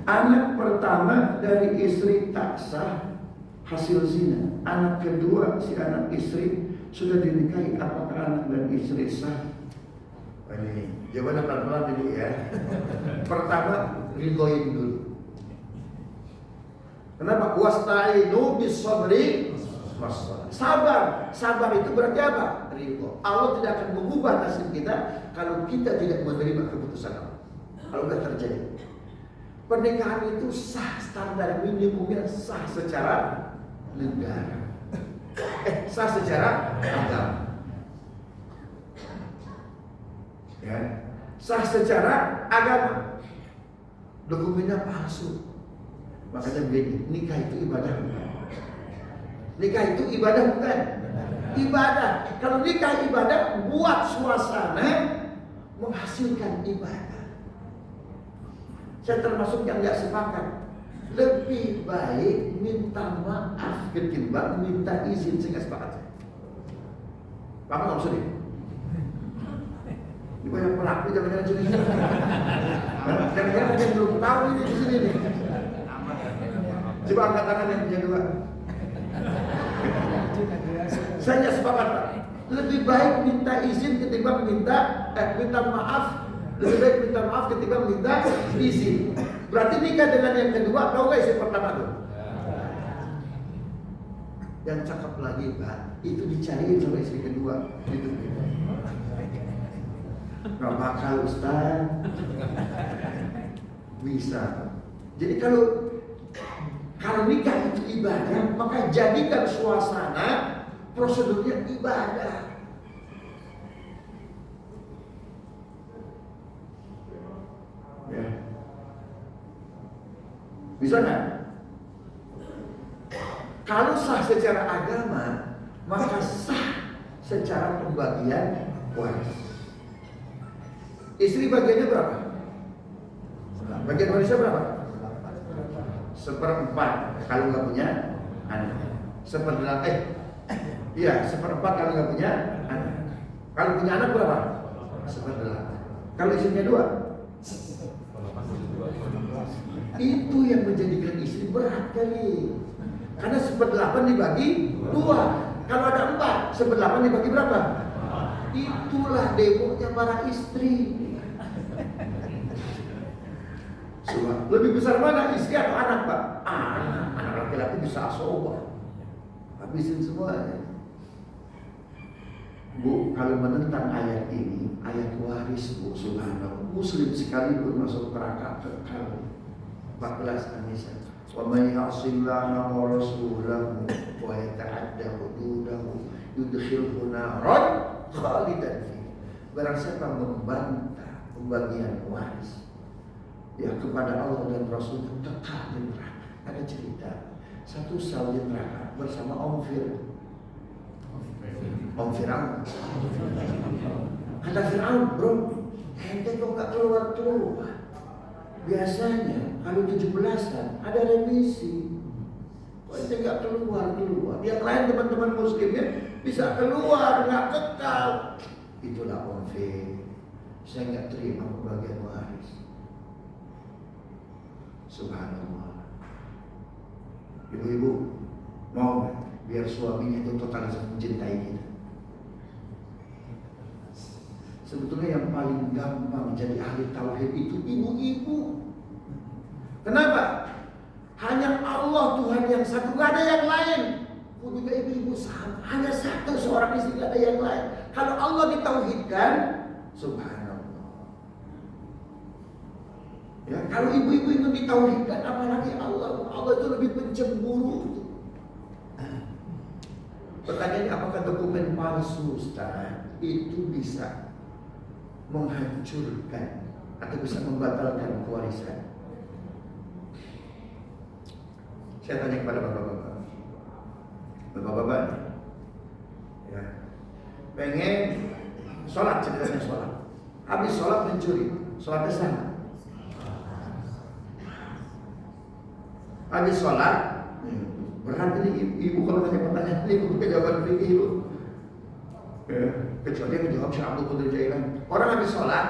Anak pertama dari istri tak sah, hasil zina. Anak kedua si anak istri sudah dinikahi. Apakah anak dan istri sah? Ini jawabannya pelan-pelan dulu ya. Pertama, ridoin dulu. Kenapa? Wasta'inu bis-sabri was-salah. Sabar itu berarti apa? Ridho. Allah tidak akan mengubah nasib kita kalau kita tidak menerima keputusan Allah. Kalau sudah terjadi. Pernikahan itu sah, standar minimumnya sah secara negara. Sah secara agama. Ya, sah secara agama. Dokumennya palsu. Makanya begini, nikah itu ibadah bukan? Nikah itu ibadah bukan? Ibadah. Kalau nikah ibadah, buat suasana menghasilkan ibadah. Saya termasuk yang nggak sepakat. Lebih baik minta maaf ketimbang minta izin. Saya nggak sepakat. Paham nggak maksudnya? Ini banyak pelaku jangan-jangan sini. Jangan-jangan ada yang belum tahu ini di sini nih. Coba angkat tangan yang dua. Saya nggak sepakat, Pak. Lebih baik minta izin ketimbang minta maaf. Lebih baik minta maaf ketimbang minta izin. Berarti nikah dengan yang kedua, tahu nggak istri pertama tuh? Yang cakep lagi, Pak, itu dicariin sama istri kedua. Gitu. Gak bakal, Ustaz. Bisa. Jadi kalau nikah itu ibadah, maka jadikan suasana prosedurnya ibadah. Ya. Bisa nggak? Kalau sah secara agama, maka sah secara pembagian waris. Istri bagiannya berapa? Bagian warisnya berapa? 1/4 kalau nggak punya anak. 1/4 kalau nggak punya anak. Kalau punya anak berapa? 1/8. Kalau istrinya 2? Itu yang menjadikan istri berat kali. Karena 1/8 dibagi 2. Kalau ada 4, 1/8 dibagi berapa? Itulah demonya para istri. Lebih besar mana, istri atau anak, Pak? Anak laki-laki bisa asobah, habisin semuanya. Bu, kalau menentang ayat ini, ayat waris, Bu, subhanallah, muslim sekalipun masuk neraka kekal. 14 An-Nisa. Wa may ya'sillaha wa rasulahu wa yata'adda hududahu yudkhilhu naran khalidan fi. Barang siapa membantah pembagian waris ya kepada Allah dan Rasulnya, kekal di neraka. Ada cerita satu sal di neraka bersama Om Firaun. Kata Firaun, bro, ente kok gak keluar? Biasanya kalau 17-an ada remisi. Kok ente gak keluar? Yang lain teman-teman muslimnya bisa keluar, gak kekal. Itulah Om Firaun. Saya gak terima pembagian waris. Subhanallah. Ibu-ibu mau biar suaminya itu total mencintai kita? Sebetulnya yang paling gampang jadi ahli tauhid itu ibu-ibu. Kenapa? Hanya Allah Tuhan yang satu, gak ada yang lain. Pun juga ibu-ibu sama, hanya satu seorang istri, gak ada yang lain. Kalau Allah ditauhidkan, subhanallah. Ya, kalau ibu-ibu itu ditauhidkan, apalagi Allah itu lebih pencemburu. Pertanyaannya, apakah dokumen palsu, Ustaz, itu bisa menghancurkan atau bisa membatalkan kewarisan? Saya tanya kepada bapak-bapak, ya, pengen sholat, ceritanya sholat, habis sholat mencuri, sholatnya sama. Habis sholat, berat ini ibu kalau nanya pertanyaan ini, ibu jawaban fikih ibu. Ya, kecuali yang menjawab Syekh Abdul Qadir Jailani. Orang habis sholat,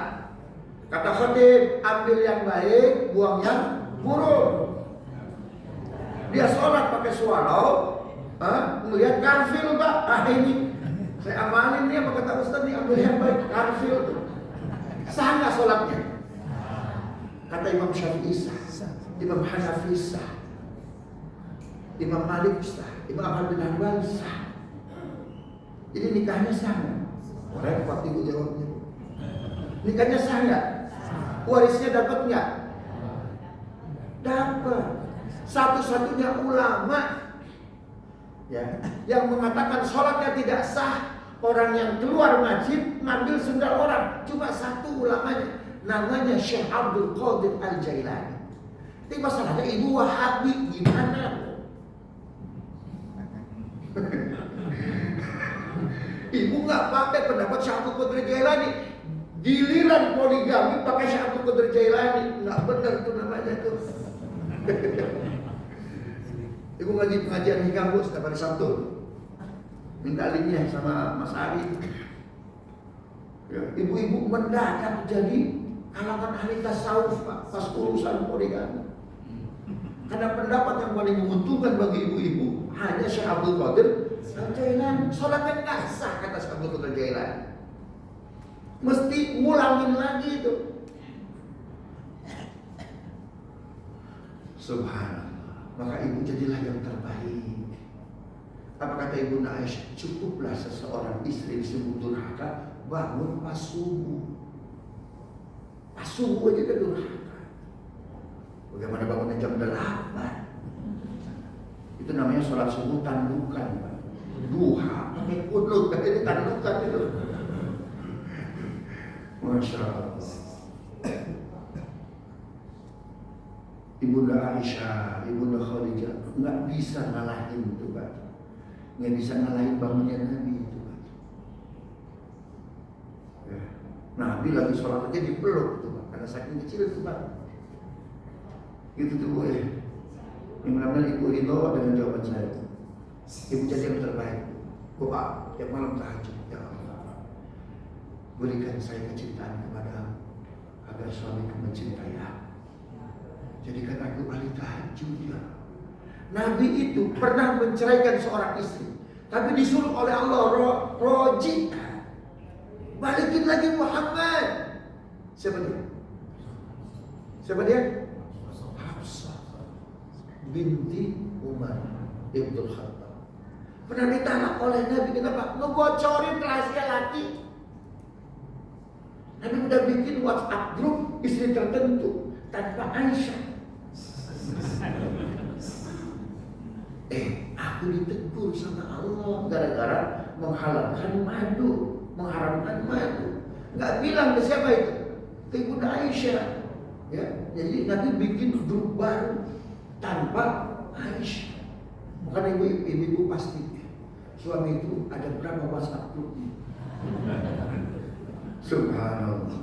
kata khatib, ambil yang baik, buang yang buruk. Dia sholat pakai swallow, melihat karfil Pak. Ini saya amalin nih apa kata Ustaz nih, ambil yang baik, karfil tuh. Sah nggak sholatnya? Kata Imam Syafi'i sah, Imam Hanafi sah, Imam Malik sah, Imam Ahmad bin Hanbal sah. Jadi nikahnya sah nggak? Repot ibu jawabnya. Nikahnya sah nggak? Warisnya dapat nggak? Dapat. Satu-satunya ulama ya yang mengatakan sholatnya tidak sah orang yang keluar masjid ngambil sendal orang, cuma satu ulamanya, namanya Syekh Abdul Qadir Al-Jailani. Tapi masalahnya ibu Wahabi gimana? Ibu nggak pakai pendapat Syekh Abdul Qadir Jailani, giliran poligami pakai Syekh Abdul Qadir Jailani, nggak benar tuh namanya tuh. Ibu ngaji pengajian di kampus setiap hari Sabtu, minta linknya sama Mas Ari. Ya, ibu-ibu mendadak jadi kalangan ahli tasawuf Pak, pas urusan poligami. Karena pendapat yang paling menguntungkan bagi ibu-ibu hanya Syekh Abdul Qadir Jailani. Sholatnya nggak sah kata Syekh Abdul Qadir Jailani. Mesti ngulangin lagi itu. Subhanallah. Maka ibu jadilah yang terbaik. Apa kata Ibu Aisyah? Cukuplah seseorang istri disebut durhaka bangun pas subuh. Pas subuh aja dia durhaka. Bagaimana bangunnya jam 8? Itu namanya sholat subuh tandukan, Pak. Duha, pakai kunut, ini tandukan itu. Masya Allah. Ibunda Aisyah, Ibunda Khadijah nggak bisa ngalahin itu Pak, nggak bisa ngalahin bangunnya Nabi itu Pak. Ya. Nabi lagi sholat aja dipeluk tuh Pak, karena saking kecil itu Pak. Gitu tuh Bu ya. Mudah-mudahan Ibu ridho dengan jawaban saya. Ibu jadi yang terbaik. Bu Pak, tiap malam tahajud. Ya Allah, berikan saya kecintaan kepada agar suamiku mencintai aku. Jadikan aku ahli tahajud ya. Nabi itu pernah menceraikan seorang istri, tapi disuruh oleh Allah roji, balikin lagi Muhammad. Siapa dia? Siapa dia? Hafsah binti Umar Ibn Khattab. Pernah ditanya oleh Nabi, kenapa ngebocorin rahasia laki? Nabi udah bikin WhatsApp grup istri tertentu tanpa Aisyah. Aku ditegur sama Allah gara-gara menghalalkan madu, mengharamkan madu. Nggak bilang ke siapa itu? Ke Ibunda Aisyah. Ya, jadi Nabi bikin grup baru tanpa Aisyah. Bukan ibu-ibu pasti suami itu ada berapa WhatsApp grupnya? Subhanallah.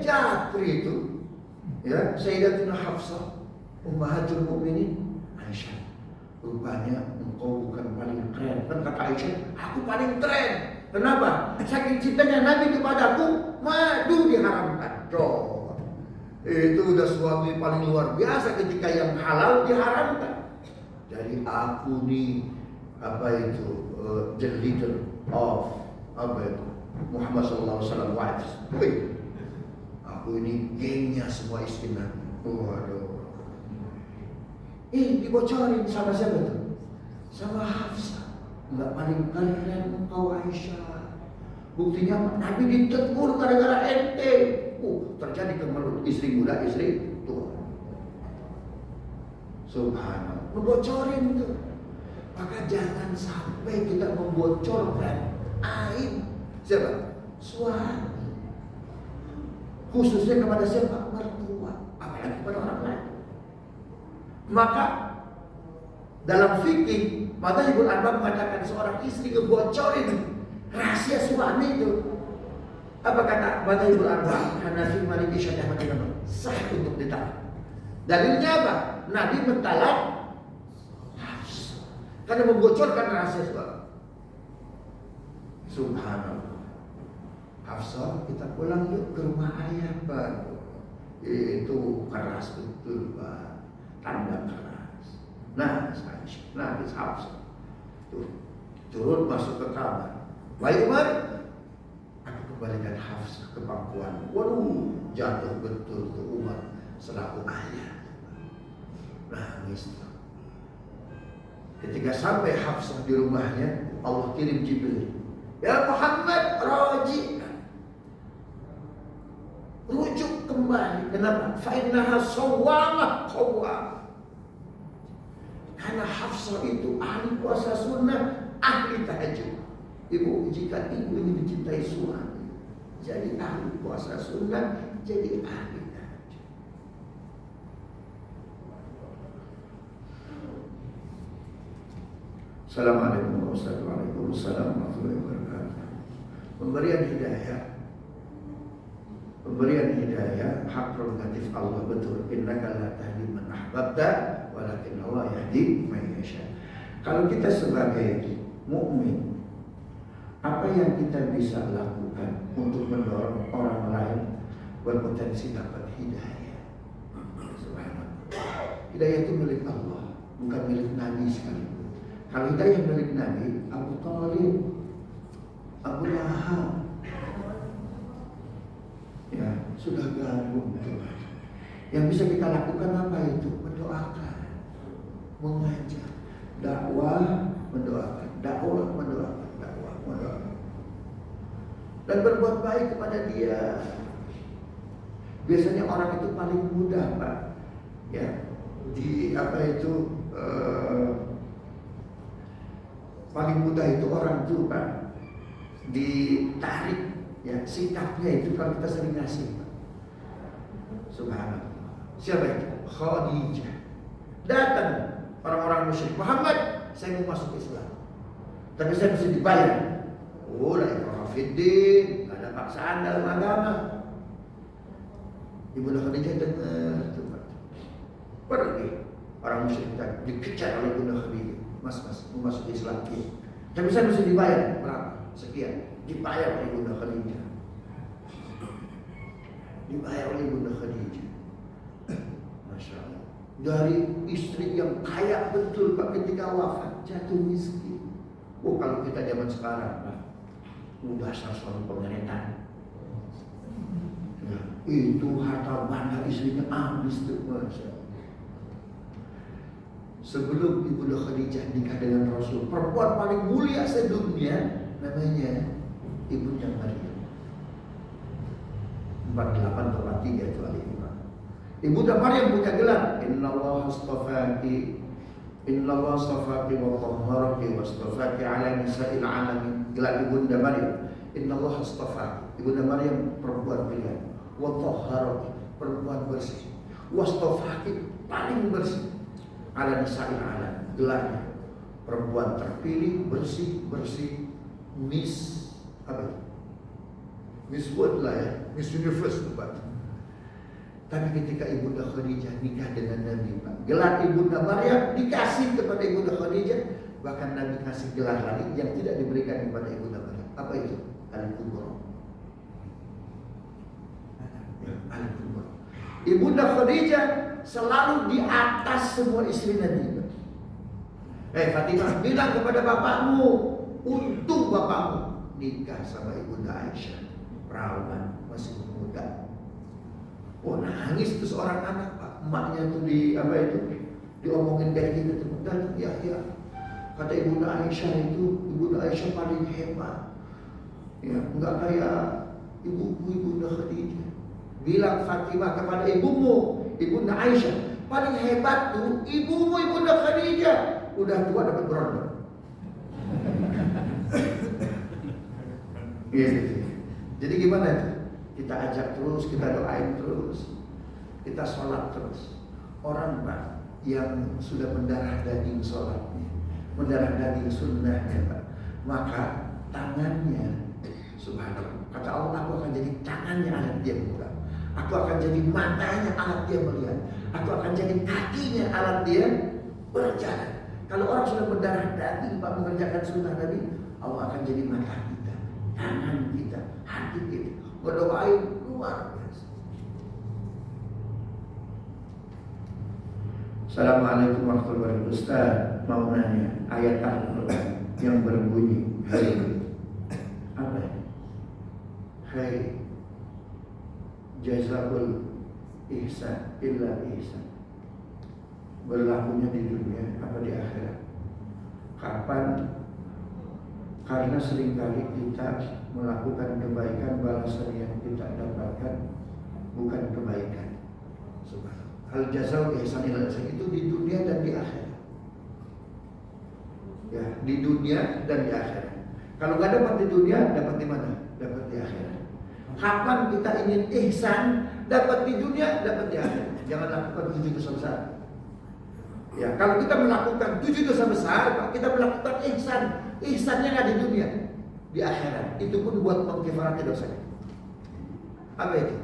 Japri itu, ya, Sayyidatina Hafsah, Ummahatul Mukminin, Aisyah. Rupanya engkau bukan paling keren. Kan kata Aisyah, aku paling keren. Kenapa? Saking cintanya Nabi kepadaku, madu diharamkan. Itu udah suami paling luar biasa ketika yang halal diharamkan. Jadi aku nih the leader of Muhammad SAW wives. Aku ini gengnya semua istri Nabi. Waduh. Dibocorin sama siapa tuh? Sama Hafsah. Enggak paling keren engkau Aisyah. Buktinya Nabi ditegur gara-gara ente. Terjadi kemelut istri muda, istri tua. Subhanallah. Ngebocorin tuh. Maka jangan sampai kita membocorkan aib siapa? Suami. Khususnya kepada siapa? Mertua. Apalagi kepada orang lain. Maka dalam fikih Madzhabul Arba' mengatakan seorang istri ngebocorin rahasia suami itu, apa kata Madzhabul Arba'? Hanafi, Maliki, Syafi'i, sah untuk ditahan. Dalilnya apa? Nabi mentalak Hafsah karena membocorkan rahasia suami. Subhanallah. Hafsah, kita pulang yuk ke rumah ayah, Pak. Itu keras betul, Pak. Tanda keras. Nah, Hafsah tuh turun masuk ke kamar. Baik, Umar, aku kembalikan Hafsah ke pangkuan. Waduh, jatuh betul ke Umar selaku ayah. Nangis. Ketika sampai Hafsah di rumahnya, Allah kirim Jibril. Ya Muhammad, raji. Rujuk kembali. Kenapa? Fa'innaha sawwamah qawwamah. Karena Hafsah itu ahli puasa sunnah, ahli tahajud. Ibu, jika ibu ingin mencintai suami, jadi ahli puasa sunnah, jadi ahli tahajud. Assalamualaikum warahmatullahi wabarakatuh. Pemberian hidayah hak prerogatif Allah, betul. Innaka la tahdi man ahbabta walakin Allah yahdi man yasha. Kalau kita sebagai mukmin, apa yang kita bisa lakukan untuk mendorong orang lain berpotensi dapat hidayah? Subhanallah. Hidayah itu milik Allah, bukan milik Nabi sekalipun. Kalau hidayah milik Nabi, Abu Thalib, Abu Lahab, ya sudah gabung. Yang bisa kita lakukan apa itu? Mendoakan, mengajak, dakwah, mendoakan, dakwah, mendoakan, dakwah, mendoakan, dan berbuat baik kepada dia. Biasanya orang itu paling mudah, Pak, ya, di apa itu paling mudah itu orang itu, Pak, ditarik, ya, sikapnya itu kalau kita sering ngasih, Pak. Subhanallah. Siapa itu? Khadijah. Datang orang-orang musyrik, Muhammad, saya mau masuk Islam, tapi saya mesti dibayar. Oh, la ikraha fiddin, ada paksaan dalam agama. Ibunda Khadijah dengar, pergi. Orang musyrik tadi dikejar oleh Ibunda Khadijah. Mas, mau masuk Islam, tapi saya mesti dibayar berapa? Sekian. Dibayar oleh Ibunda Khadijah. Dibayar oleh Ibunda Khadijah. Masya Allah. Dari istri yang kaya betul, Pak, ketika wafat jatuh miskin. Oh, kalau kita zaman sekarang, Pak, udah suami pengeretan. Ya, itu harta benda istrinya habis tuh, Masya Allah. Sebelum Ibunda Khadijah nikah dengan Rasul, perempuan paling mulia sedunia namanya Ibunda Maryam. 48 atau 43 itu Al-Imran. Ibunda Maryam punya gelar, Innallaha astafaki wa tahharaki wa astafaki ala nisa'il alamin. Gelar Ibunda Maryam, Innallaha astafaki. Ibunda Maryam perempuan pilihan, wa tahharaki, perempuan bersih, wa astafaki, paling bersih, ala nisa'il alam. Gelarnya perempuan terpilih, bersih, Miss apa itu? Miss World lah, ya, Miss Universe tempat. Tapi ketika Ibunda Khadijah nikah dengan Nabi, Pak, gelar Ibunda Maryam dikasih kepada Ibunda Khadijah. Bahkan Nabi kasih gelar lagi yang tidak diberikan kepada Ibunda Maryam. Apa itu? Al-Kubra. Ya, Al-Kubra. Ibunda Khadijah selalu di atas semua istri Nabi. Fatimah, bilang kepada bapakmu, untung bapakmu nikah sama Ibunda Aisyah, perawan masih muda. Oh, nangis tuh seorang anak, Pak. Emaknya tuh diomongin kayak gitu tuh. Dan ya, kata Ibunda Aisyah itu, Ibunda Aisyah paling hebat. Ya, enggak kayak ibuku Ibunda Khadijah. Bilang Fatimah kepada ibumu, Ibunda Aisyah, paling hebat tuh ibumu Ibunda Khadijah. Udah tua dapat berondong. Gitu. Jadi gimana itu? Kita ajak terus, kita doain terus, kita sholat terus. Orang, Pak, yang sudah mendarah daging sholatnya, mendarah daging sunnahnya, Pak, maka tangannya, subhanallah, kata Allah, aku akan jadi tangannya alat dia melihat, aku akan jadi matanya alat dia melihat, Aku akan jadi kakinya alat dia berjalan. Kalau orang sudah berdarah daging Pak mengerjakan sunnah Nabi, Allah akan jadi mata kita, tangan kita, hati kita. Berdoain luar biasa. Assalamualaikum warahmatullahi wabarakatuh. Ustaz mau nanya ayat Al-Quran yang berbunyi apa ya? Hai jazaul ihsan illa ihsan, berlakunya di dunia apa di akhirat? Kapan? Karena seringkali kita melakukan kebaikan, balasan yang kita dapatkan bukan kebaikan. Subhanallah. Al jazaul ihsan illa ihsan itu di dunia dan di akhirat. Ya, di dunia dan di akhirat. Kalau nggak dapat di dunia, dapat di mana? Dapat di akhirat. Kapan kita ingin ihsan, dapat di dunia, dapat di akhirat. Jangan lakukan 7 dosa besar. Ya, kalau kita melakukan 7 dosa besar, Pak, kita melakukan ihsan. Ihsannya nggak di dunia, di akhirat. Itu pun buat mengkifarati dosanya. Apa itu?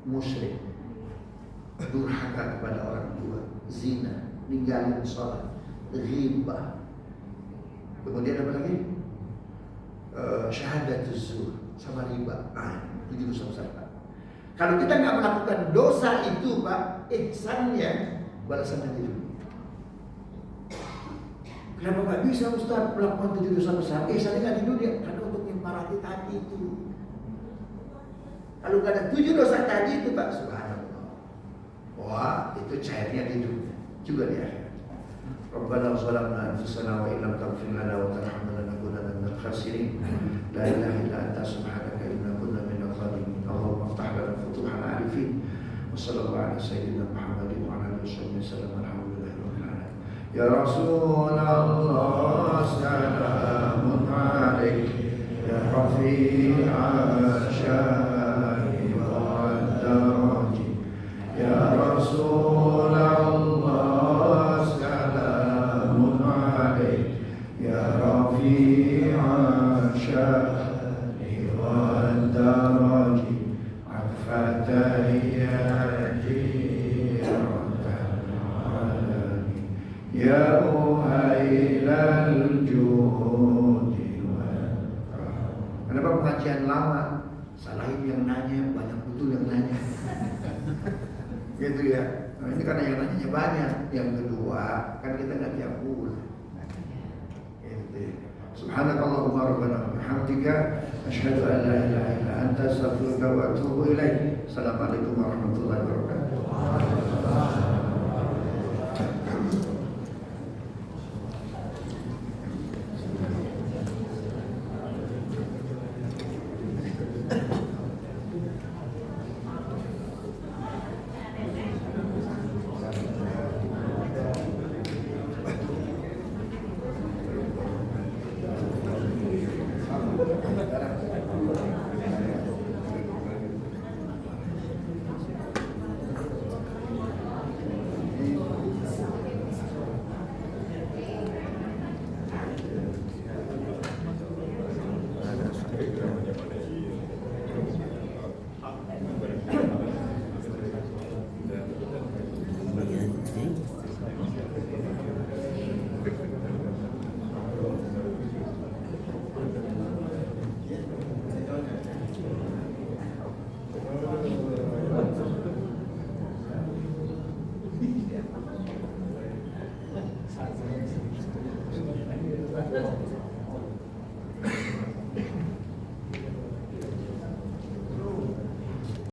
Musyrik, durhaka kepada orang tua, zina, ninggalin sholat, ghibah. Kemudian apa lagi? Syahadatuz zur, sama riba. 7 dosa besar, Pak. Kalau kita nggak melakukan dosa itu, Pak, ihsannya balasannya di dunia. Kenapa nggak bisa Ustaz melakukan 7 dosa besar? Ihsannya nggak di dunia, karena untuk menyepakati tadi itu. Kalau nggak ada 7 dosa tadi itu, Pak, subhanallah. Wah, itu cairnya di dunia, juga di akhirat. Rabbana zalamna anfusana wa illam taghfir lana wa tarhamna lanakunanna minal khasirin. La ilaha illa anta subhanaka inna kunna minadh dhalimin. Allahumma iftah lana futuhal arifin. Wa sallallahu ala sayyidina Muhammadin wa ala alihi wasallam. Alhamdulillahirabbil alamin. Ya Rasulullah salamun alaihi ya rafi'al syari wad daraji. Ya Rasulullah ya uhailal judi. Kenapa pengajian lama? Salahin yang nanya, banyak betul yang nanya. Gitu ya. Nah, ini karena yang nanya banyak. Yang kedua, kan kita nggak tiap bulan. Gitu. Subhanakallahumma rabbana wa bihamdika asyhadu an la ilaha illa anta astaghfiruka wa atubu ilaik. Assalamualaikum warahmatullahi wabarakatuh.